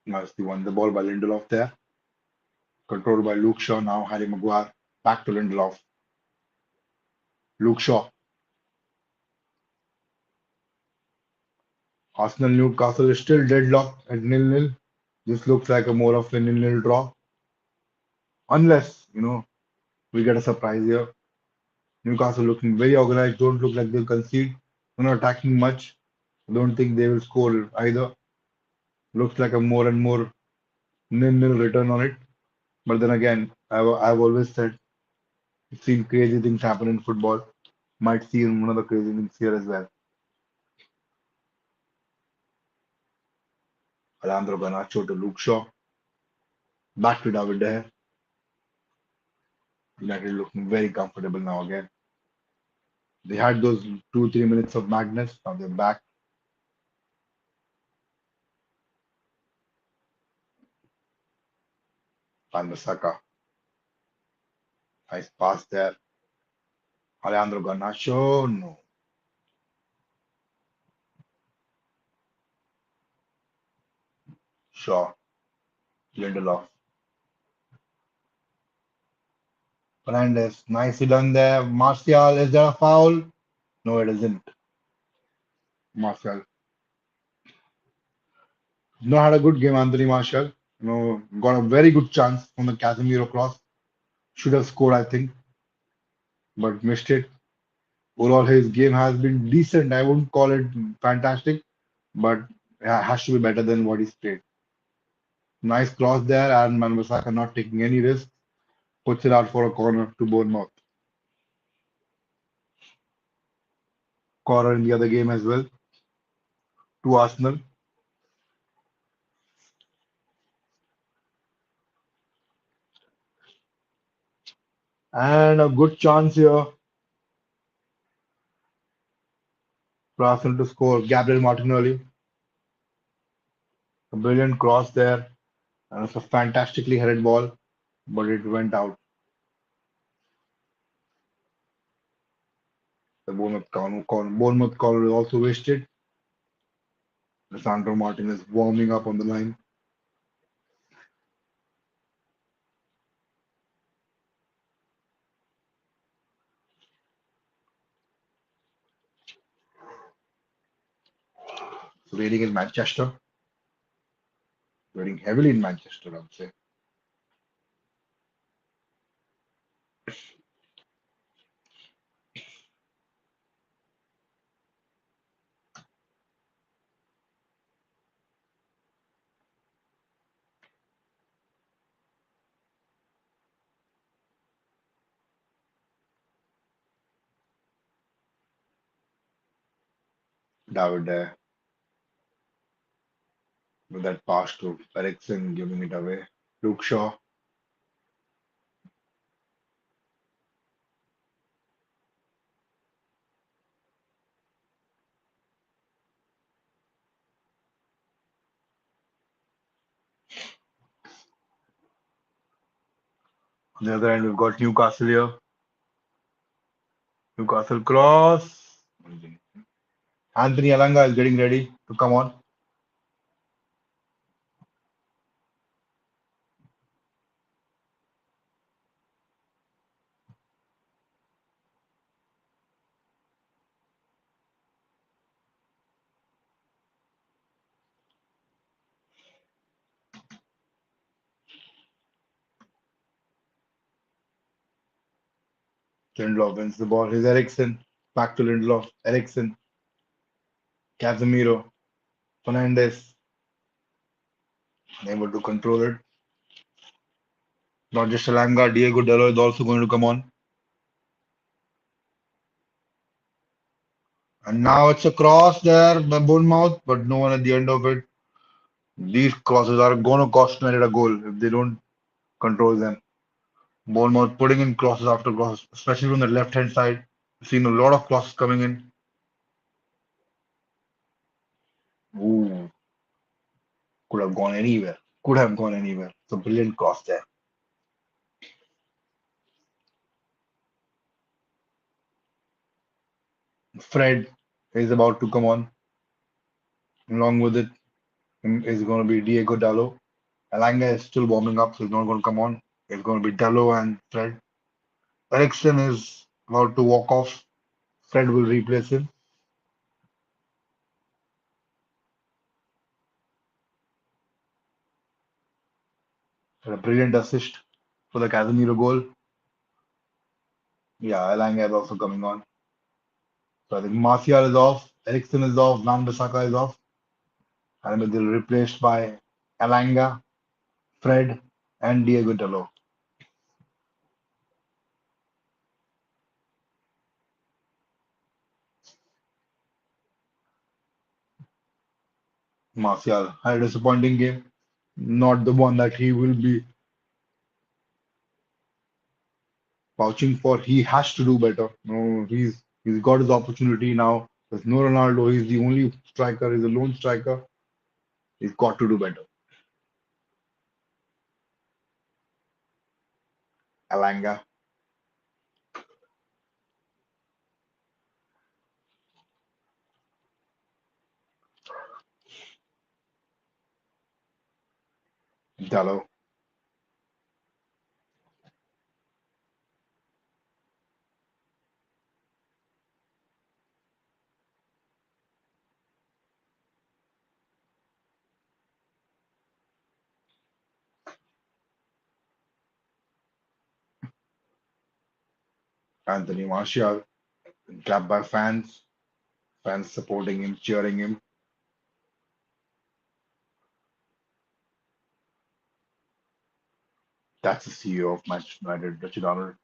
S1: Nicely won the ball by Lindelof there. Controlled by Luke Shaw. Now Harry Maguire. Back to Lindelof. Luke Shaw. Arsenal Newcastle is still deadlocked at nil-nil. This looks like a more of a nil-nil draw. Unless, we get a surprise here. Newcastle looking very organized. Don't look like they'll concede. They're not attacking much. Don't think they will score either. Looks like a more and more nil-nil return on it. But then again, I've always said, I've seen crazy things happen in football. Might see one of the crazy things here as well. Alejandro Garnacho to Luke Shaw. Back to David De Gea. United looking very comfortable now again. They had those 2, 3 minutes of madness. Now they're back. Van Bissaka. Nice pass there. Alejandro Garnacho. No. Shaw. Lindelof. Fernandez. Nicely done there. Martial. Is there a foul? No, it isn't. Martial. Not had a good game, Anthony Martial. Got a very good chance on the Casemiro cross. Should have scored, I think, but missed it. Overall, his game has been decent. I wouldn't call it fantastic, but has to be better than what he's played. Nice cross there, and Wan-Bissaka not taking any risk. Puts it out for a corner to Bournemouth. Corner in the other game as well to Arsenal. And a good chance here for Arsenal to score. Gabriel Martinelli. A brilliant cross there. And it's a fantastically headed ball, but it went out. The Bournemouth corner is also wasted. Lisandro Martin is warming up on the line. Raining in Manchester. Raining heavily in Manchester, I would say. David with that pass to Ericsson giving it away. Luke Shaw. On the other end, we've got Newcastle here. Newcastle cross. Anthony Alanga is getting ready to come on. Lindelof wins the ball. Here's Ericsson. Back to Lindelof. Ericsson. Casemiro. Fernandes. Able to control it. Not just Alanga. Diego Dallo is also going to come on. And now it's a cross there by Bournemouth, but no one at the end of it. These crosses are going to cost United a goal if they don't control them. Bournemouth putting in crosses after crosses, especially from the left hand side. We've seen a lot of crosses coming in. Ooh, could have gone anywhere. Could have gone anywhere. It's a brilliant cross there. Fred is about to come on. Along with it is going to be Diego Dallo. Alanga is still warming up, so he's not going to come on. It's going to be Dallo and Fred. Ericsson is about to walk off. Fred will replace him. A brilliant assist for the Casemiro goal. Yeah, Alanga is also coming on. So I think Martial is off, Ericsson is off, Van Bissaka is off, and they're replaced by Alanga, Fred, and Diego Dallo. Martial had a disappointing game, not the one that he will be vouching for. He has to do better. No, he's got his opportunity now. There's no Ronaldo. He's the only striker. He's a lone striker. He's got to do better. Alanga, Dallo, Anthony Martial, clapped by fans, fans supporting him, cheering him. That's the CEO of Manchester United, Richard Arnold.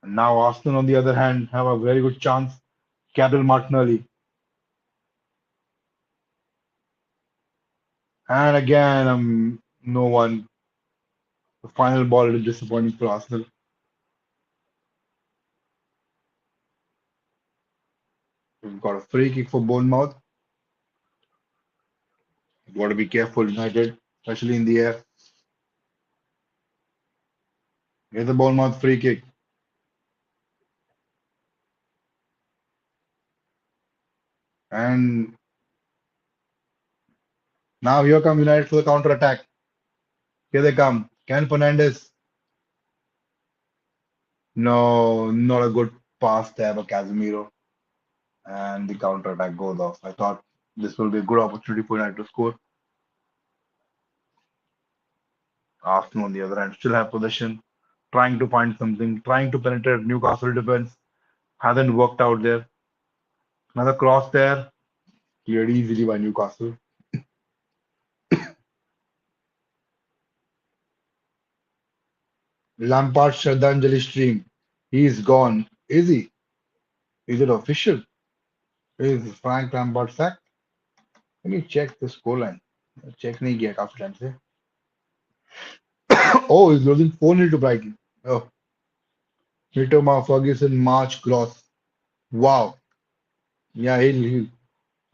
S1: And now Arsenal, on the other hand, have a very good chance. Gabriel Martinelli. And again, no one. The final ball is disappointing for Arsenal. We've got a free kick for Bournemouth. You've got to be careful, United, especially in the air. Here's the Bournemouth free kick. And now here come United for the counter attack. Here they come. Ken Fernandes. No, not a good pass there by Casemiro. And the counter attack goes off. I thought this will be a good opportunity for United to score. Arsenal, on the other hand, still have possession, trying to find something, trying to penetrate Newcastle defense. Hasn't worked out there. Another cross there, cleared easily by Newcastle. Lampard Shraddhanjali stream. He's gone. Is he? Is it official? Is Frank Lampard sacked? Let me check the scoreline. Check नहीं किया काफी time से. Oh, he's losing 4-0 to Brighton. Oh, Mitoma, Ferguson, March, Gross. Wow. Yeah, he'll.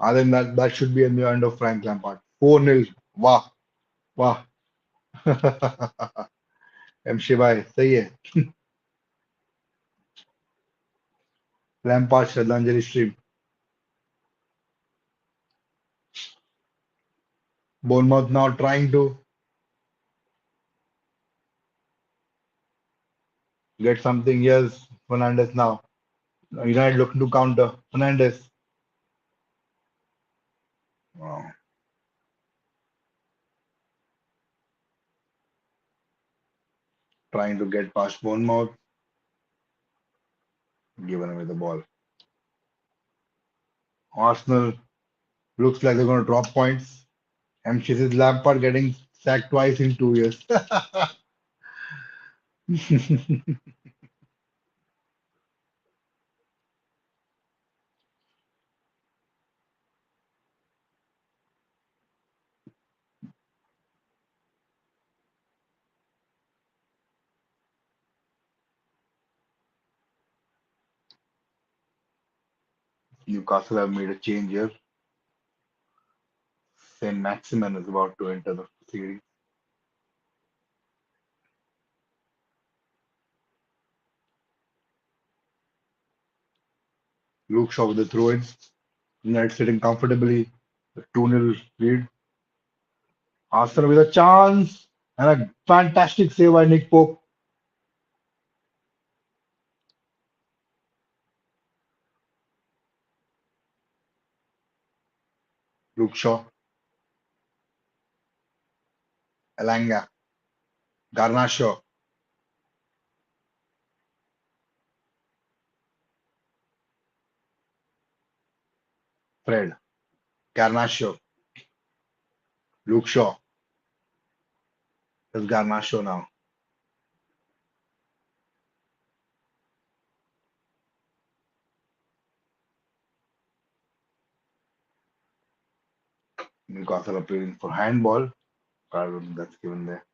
S1: I think that should be in the end of Frank Lampard. 4-0. Wow. Wow. एमशी भाई सही है. Lampard Shraddhanjali stream. Bournemouth now trying to get something. Yes, Fernandez now. United looking to counter. Fernandez. Wow. Trying to get past Bournemouth. Given away the ball. Arsenal looks like they're going to drop points. MC's Lampard getting sacked twice in 2 years. Newcastle have made a change here. Saint Maximin is about to enter the series. Luke Shaw with the throw in. United sitting comfortably. The 2-0 lead. Arsenal with a chance. And a fantastic save by Nick Pope. Luke Shaw. Elanga. Garnacho. Fred. Garnacho. Luke Shaw. It's Garnacho now. Newcastle appealing for handball. I don't think that's given there.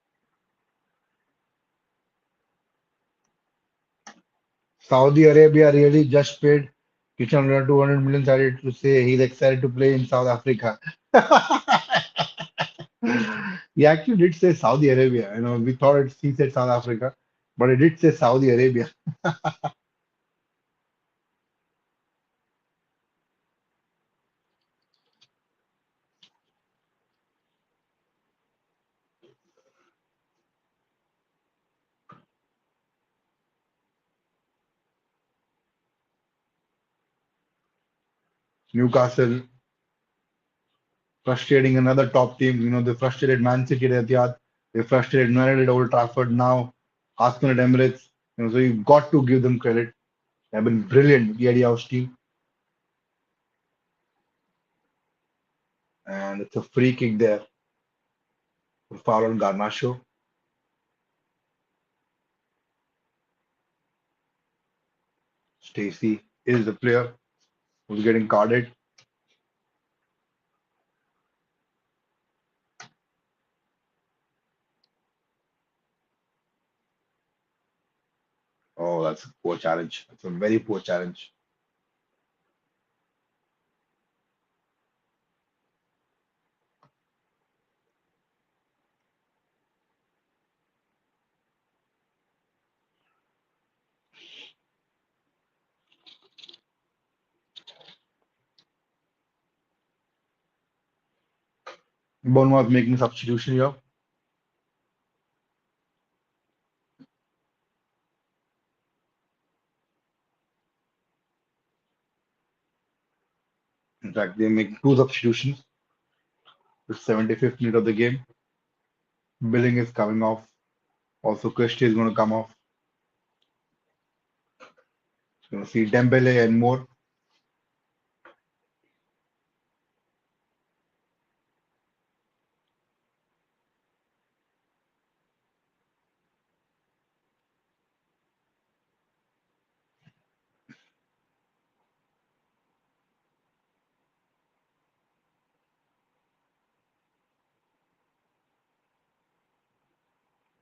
S1: Saudi Arabia really just paid Cristiano Ronaldo 200 million salary to say he's excited to play in South Africa. He actually did say Saudi Arabia. We thought he said South Africa, but he did say Saudi Arabia. Newcastle frustrating another top team. They frustrated Man City at Etihad. They frustrated United at Old Trafford. Now Arsenal at Emirates. So you've got to give them credit. They've been brilliant, the Eddie House team. And it's a free kick there for foul on Garnacho. Stacey is the player who's getting carded. Oh, that's a poor challenge. That's a very poor challenge. Bournemouth making substitution here. In fact, they make two substitutions. The 75th minute of the game. Billing is coming off. Also, Christie is going to come off. So going to see Dembele and more.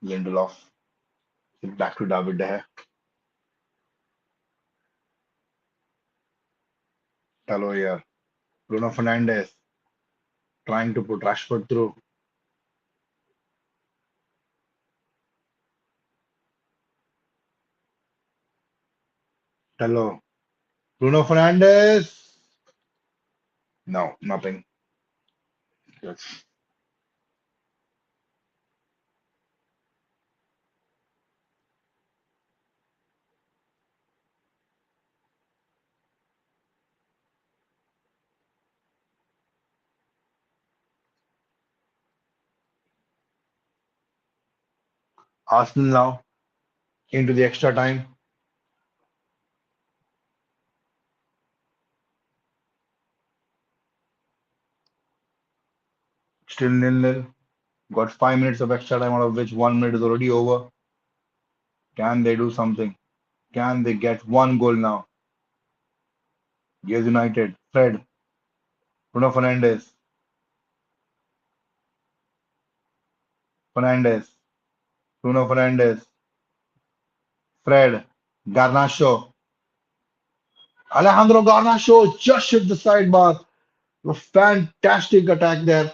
S1: Lindelof. Back to David De Gea. Talo here. Bruno Fernandes trying to put Rashford through. Talo. Bruno Fernandes. No, nothing. Yes. Arsenal now into the extra time. Still nil-nil. Got 5 minutes of extra time, out of which 1 minute is already over. Can they do something? Can they get one goal now? Yes, United. Fred. Bruno Fernandes. Fernandes. Bruno Fernandes. Fred. Garnacho. Alejandro Garnacho just hit the sidebar. A fantastic attack there.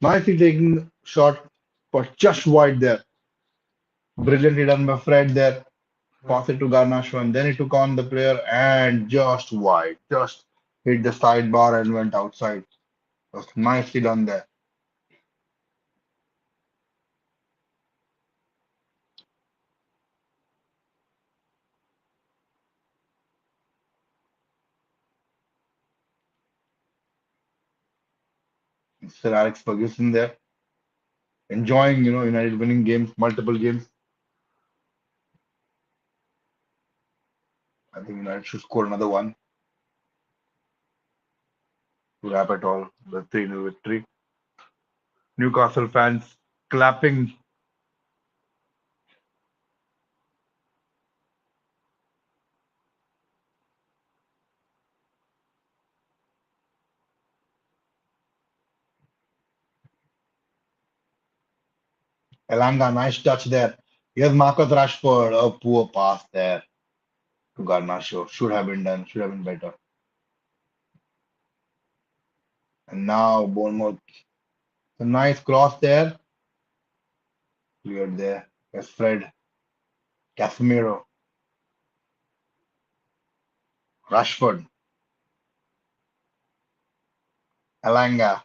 S1: Nicely taken shot, but just wide there. Brilliantly done by Fred there. Pass it to Garnacho, and then he took on the player and just wide. Just hit the sidebar and went outside. Was nicely done there. Sir Alex Ferguson there, enjoying, United winning games, multiple games. I think United should score another one to wrap it all. The 3-0 victory. Newcastle fans clapping. Elanga, nice touch there. Here's Marcus Rashford. A poor pass there to Garnacho. Should have been done. Should have been better. And now Bournemouth. A nice cross there. Cleared there. Yes, Fred. Casemiro. Rashford. Elanga.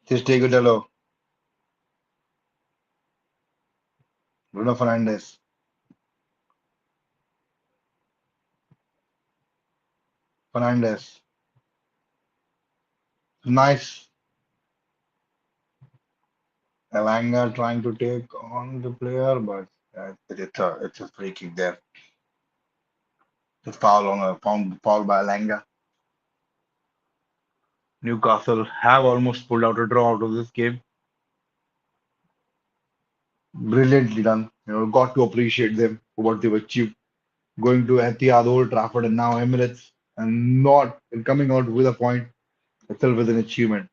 S1: Stego. Bruno Fernandes. Fernandes. Nice. Elanga trying to take on the player, but it's a free kick there. The foul on a foul by Elanga. Newcastle have almost pulled out a draw out of this game. Brilliantly done. Got to appreciate them for what they've achieved. Going to Etihad, Old Trafford, and now Emirates, and coming out with a point itself is an achievement.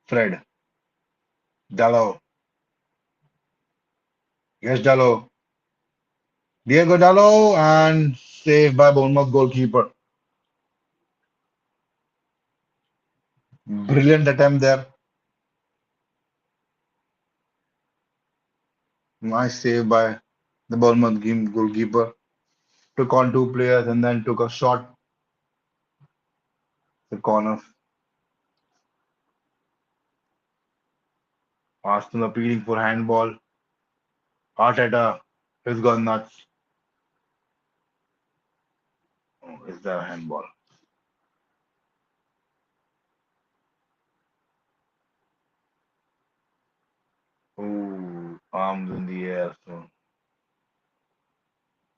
S1: Fred, Dallo, yes, Dallo, Diego Dallo, and saved by Bournemouth goalkeeper. Brilliant attempt there. Nice save by the Bournemouth game goalkeeper. Took on two players and then took a shot the corner. Arsenal appealing for handball. Arteta has gone nuts. Oh, is there a handball? Oh, arms in the air. So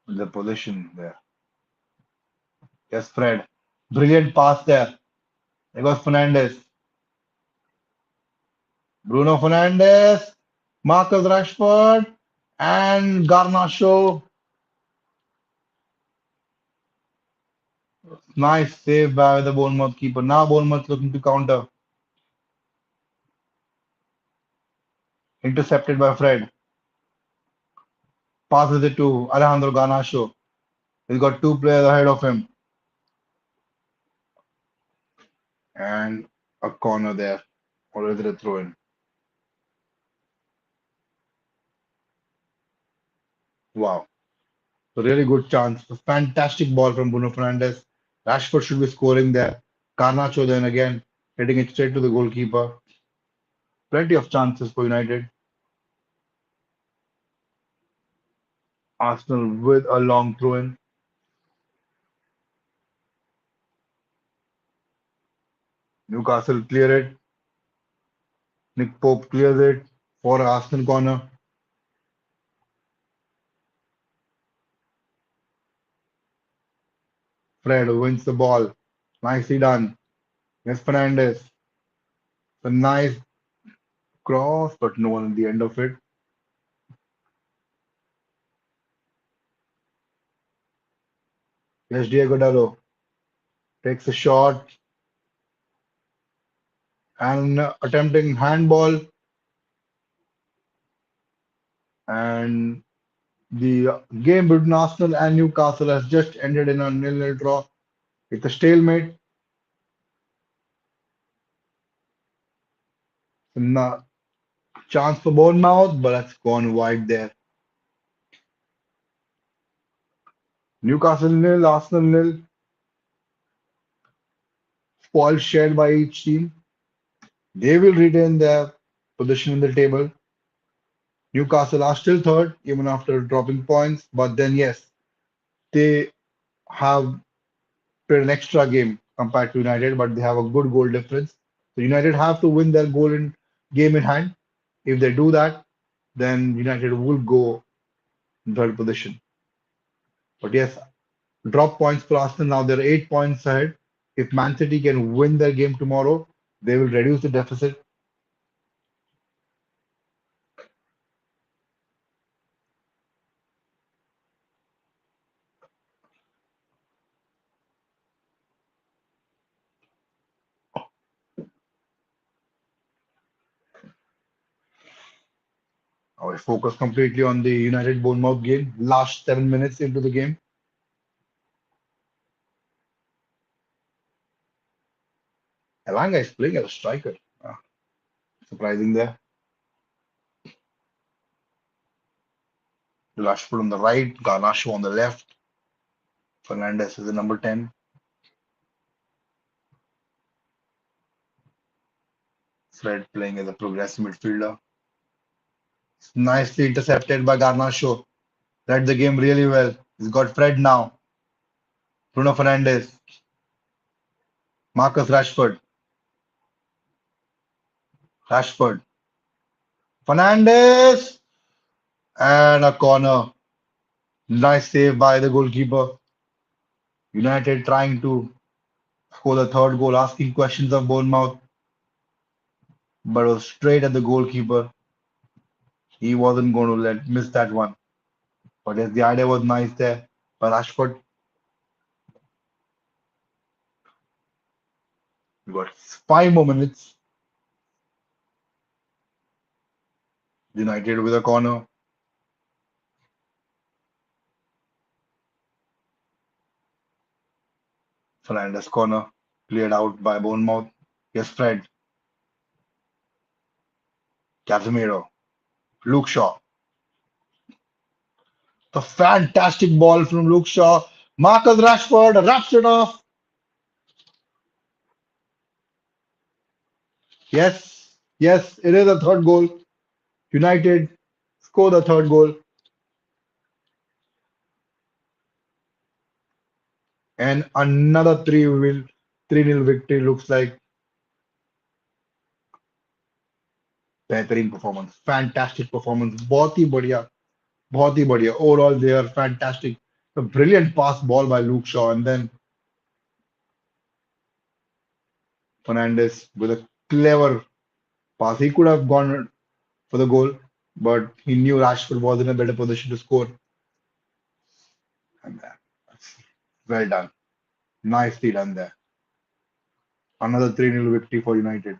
S1: the position there. Yes, Fred. Brilliant pass there. There goes Fernandes. Bruno Fernandes. Marcus Rashford. And Garnacho. Nice save by the Bournemouth keeper. Now Bournemouth looking to counter. Intercepted by Fred. Passes it to Alejandro Garnacho. He's got two players ahead of him. And a corner there. Or is it a throw in? Wow. A really good chance. A fantastic ball from Bruno Fernandes. Rashford should be scoring there. Garnacho then again hitting it straight to the goalkeeper. Plenty of chances for United. Arsenal with a long throw in. Newcastle clear it. Nick Pope clears it for Arsenal corner. Fred wins the ball. Nicely done. Yes, Fernandes. A nice cross, but no one at the end of it. Yes, Diego Dallo takes a shot and attempting handball, and the game between Arsenal and Newcastle has just ended in a nil-nil draw. It's a stalemate. No chance for Bournemouth, but that's gone wide there. Newcastle nil, Arsenal nil. Spoils shared by each team. They will retain their position in the table. Newcastle are still third, even after dropping points. But then, yes, they have played an extra game compared to United, but they have a good goal difference. So United have to win their goal in game in hand. If they do that, then United will go in third position. But yes, drop points for Arsenal now. They're 8 points ahead. If Man City can win their game tomorrow, they will reduce the deficit. I focus completely on the United Bournemouth game. Last 7 minutes into the game, Elanga is playing as a striker. Ah, surprising there. Rashford on the right, Garnacho on the left. Fernandes is the number 10. Fred playing as a progressive midfielder. Nicely intercepted by Garnacho. Read the game really well. He's got Fred now. Bruno Fernandes, Marcus Rashford, Rashford, Fernandes, and a corner. Nice save by the goalkeeper. United trying to score the third goal, asking questions of Bournemouth, but it was straight at the goalkeeper. He wasn't going to let miss that one. But yes, the idea was nice there. But Rashford, we got 5 more minutes. United with a corner. Fernandes corner cleared out by Bournemouth. Yes, Fred, Casemiro, Luke Shaw. The fantastic ball from Luke Shaw. Marcus Rashford wraps it off. Yes, yes, it is a third goal. United score the third goal. And another 3-0 victory looks like. बेहतरीन performance, fantastic performance, बहुत ही बढ़िया. Overall, they are fantastic. A brilliant pass ball by Luke Shaw, and then Fernandes with a clever pass. He could have gone for the goal, but he knew Rashford was in a better position to score. And that's well done. Nicely done there. Another 3-0 victory for United.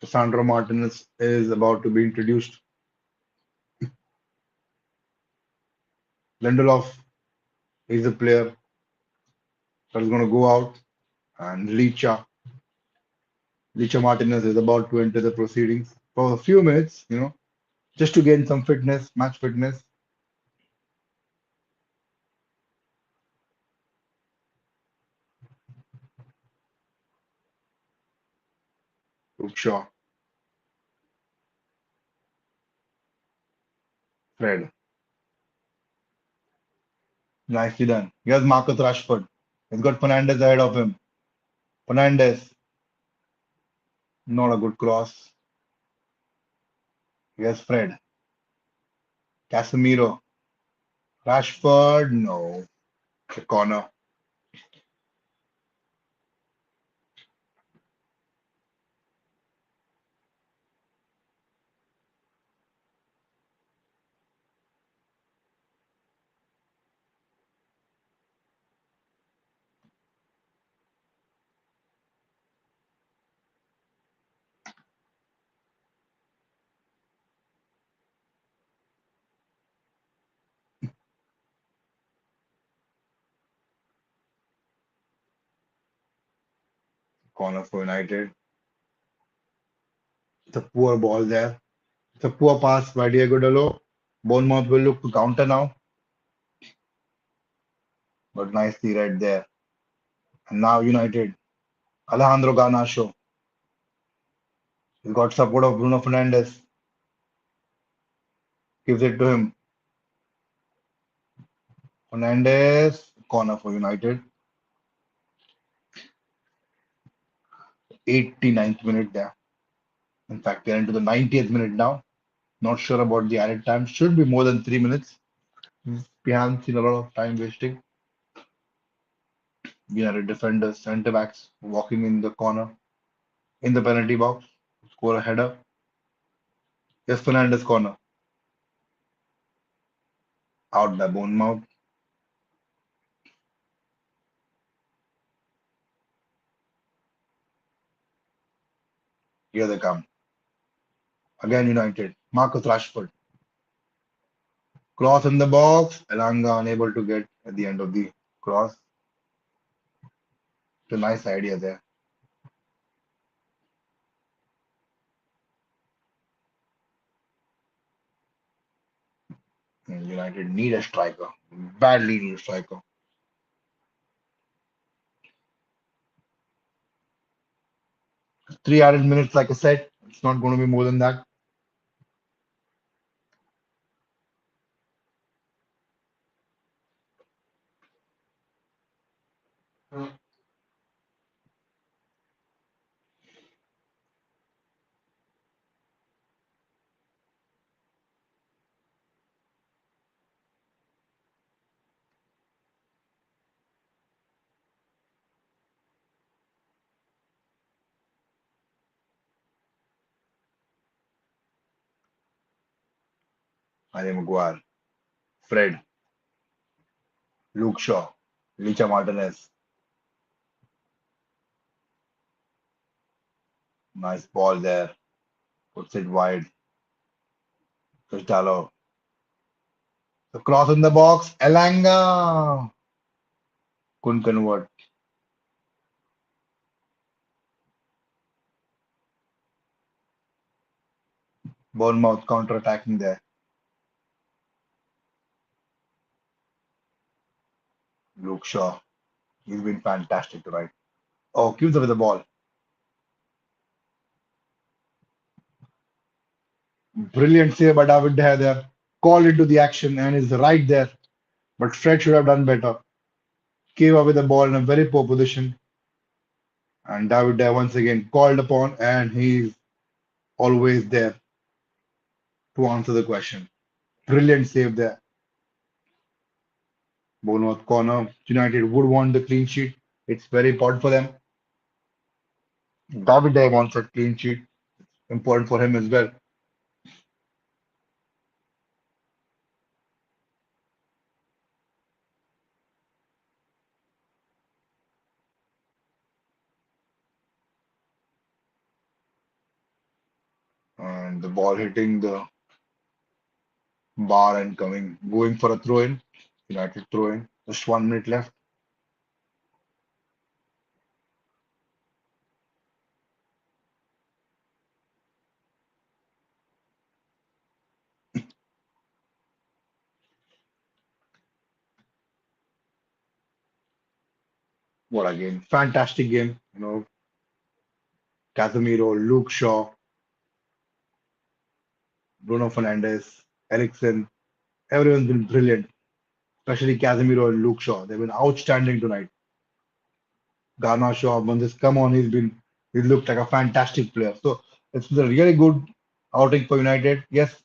S1: Sandro Martinez is about to be introduced. Lindelof is the player that is going to go out, and Licha Martinez is about to enter the proceedings for a few minutes, just to gain some fitness, match fitness. Sure, Fred, nicely done. Here's Marcus Rashford. He's got Fernandez ahead of him. Fernandez, not a good cross. Here's Fred. Casemiro. Rashford, no. The corner. Corner for United. It's a poor ball there. It's a poor pass by Diego Dallo. Bournemouth will look to counter now, but nicely right there. And now United. Alejandro Garnacho. He's got support of Bruno Fernandes. Gives it to him. Fernandes. Corner for United. 89th minute there. In fact, we're into the 90th minute now. Not sure about the added time. Should be more than 3 minutes. We haven't seen a lot of time wasting. We had a defender, centre backs walking in the corner, in the penalty box, score a header. Yes, Fernandes corner, out by Bournemouth. Here they come. Again, United. Marcus Rashford. Cross in the box. Elanga unable to get at the end of the cross. It's a nice idea there. And United need a striker. Badly need a striker. 300 minutes, like I said. It's not going to be more than that. Harry Maguire. Fred. Luke Shaw. Licha Martinez. Nice ball there. Puts it wide. Cristiano. The cross in the box. Elanga. Couldn't convert. Bournemouth counter attacking there. Luke Shaw, he's been fantastic tonight. Oh, keeps up with the ball. Brilliant save by David De Gea there. Called into the action and is right there. But Fred should have done better. Came up with the ball in a very poor position. And David De Gea once again called upon, and he's always there to answer the question. Brilliant save there. Bournemouth corner. United would want the clean sheet. It's very important for them. David De Gea wants a clean sheet. Important for him as well. And the ball hitting the bar and going for a throw in. United throw in. Just 1 minute left. What a game. Fantastic game. Casemiro, Luke Shaw, Bruno Fernandes, Eriksen. Everyone's been brilliant, especially Casemiro and Luke Shaw. They've been outstanding tonight. Garnacho, Bundes, come on, he's looked like a fantastic player. So it's a really good outing for United. Yes,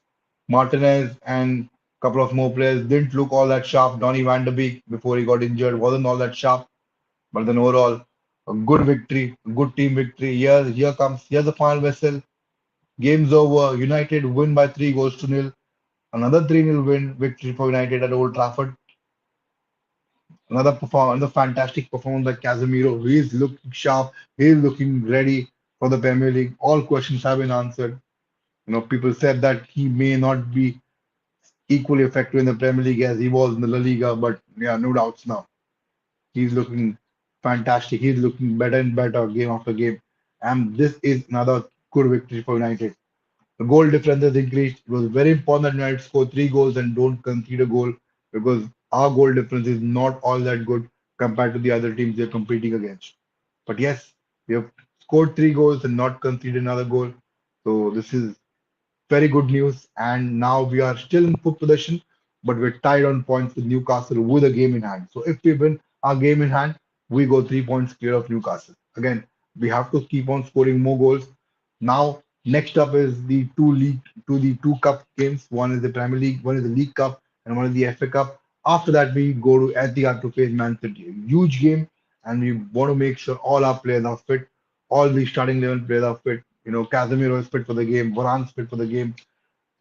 S1: Martinez and a couple of more players didn't look all that sharp. Donny van de Beek before he got injured wasn't all that sharp. But then overall, a good victory, a good team victory. Here's the final whistle. Game's over. United win by 3 goals to nil. Another 3-0 win victory for United at Old Trafford. Another fantastic performance by Casemiro. He is looking sharp. He is looking ready for the Premier League. All questions have been answered. People said that he may not be equally effective in the Premier League as he was in the La Liga, but yeah, no doubts now. He's looking fantastic. He's looking better and better game after game. And this is another good victory for United. The goal difference has increased. It was very important that United score 3 goals and don't concede a goal because our goal difference is not all that good compared to the other teams they're competing against. But yes, we have scored 3 goals and not conceded another goal. So this is very good news. And now we are still in fourth position, but we're tied on points with Newcastle with a game in hand. So if we win our game in hand, we go 3 points clear of Newcastle. Again, we have to keep on scoring more goals. Now, next up is the two cup games. One is the Premier League, one is the League Cup, and one is the FA Cup. After that, we go to Etihad to face Man City. A huge game, and we want to make sure all our players are fit. All the starting 11 players are fit. Casemiro is fit for the game. Varane's fit for the game.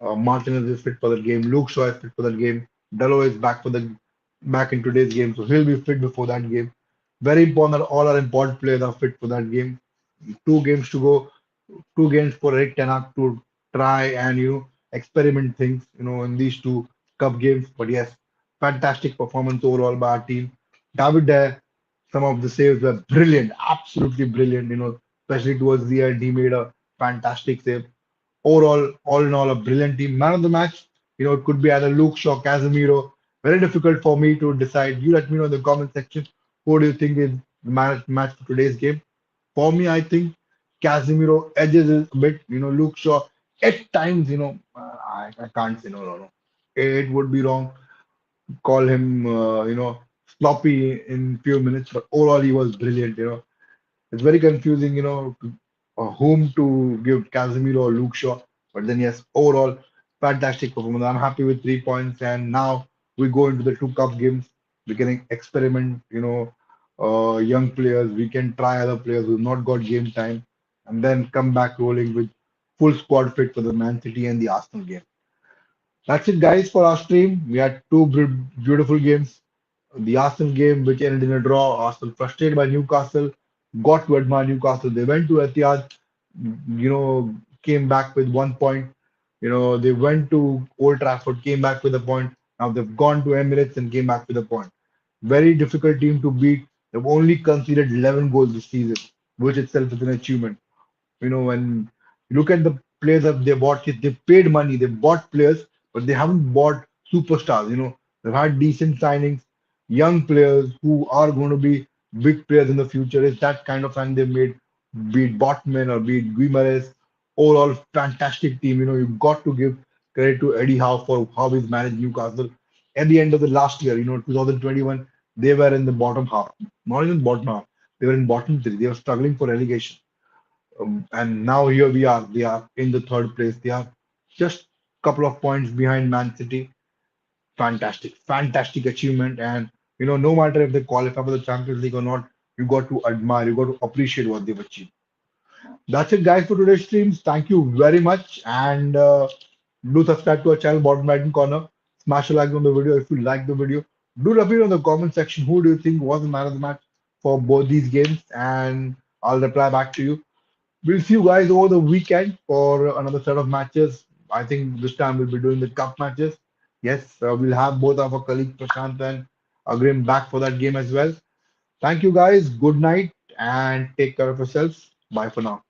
S1: Martinez is fit for the game. Luke Shaw is fit for the game. Dalot is back in today's game, so he'll be fit before that game. Very important that all our important players are fit for that game. 2 games to go. 2 games for Eric Ten Hag to try and experiment things in these 2 cup games. But yes, fantastic performance overall by our team. David Dare, some of the saves were brilliant, absolutely brilliant. Especially towards the end, he made a fantastic save. Overall, all in all, a brilliant team. Man of the match, it could be either Luke Shaw, Casemiro. Very difficult for me to decide. You let me know in the comment section who do you think is the man of the match for today's game. For me, I think Casemiro edges it a bit. Luke Shaw at times, I can't say no, no, no. It would be wrong. Call him, sloppy in few minutes, but overall he was brilliant. It's very confusing, whom to give Casemiro or Luke Shaw. But then, yes, overall, fantastic performance. I'm happy with 3 points. And now we go into the 2 cup games. We can experiment, young players. We can try other players who've not got game time and then come back rolling with full squad fit for the Man City and the Arsenal game. That's it, guys, for our stream. We had two beautiful games. The Arsenal game, which ended in a draw. Arsenal frustrated by Newcastle, got to admire Newcastle. They went to Etihad, came back with 1 point. They went to Old Trafford, came back with a point. Now they've gone to Emirates and came back with a point. Very difficult team to beat. They've only conceded 11 goals this season, which itself is an achievement. When you look at the players that they bought, they paid money, they bought players, but they haven't bought superstars. They've had decent signings. young players who are going to be big players in the future. It's that kind of sign they've made, be it Botman or be it Guimaraes. Overall, fantastic team. You've got to give credit to Eddie Howe for how he's managed Newcastle. At the end of the last year, 2021, they were in the bottom half. Not even bottom half. They were in bottom three. They were struggling for relegation. And now here we are. They are in the third place. They are just a couple of points behind Man City. Fantastic, fantastic achievement. And no matter if they qualify for the Champions League or not, you got to admire, you got to appreciate what they've achieved. That's it, guys, for today's streams. Thank you very much, and do subscribe to our channel, Bottom Right Corner. Smash a like on the video if you like the video. Do let me know in the comment section who do you think was the man of the match for both these games, and I'll reply back to you. We'll see you guys over the weekend for another set of matches. I think this time we'll be doing the cup matches. Yes, we'll have both of our colleagues Prashant and Agrim back for that game as well. Thank you guys. Good night and take care of yourselves. Bye for now.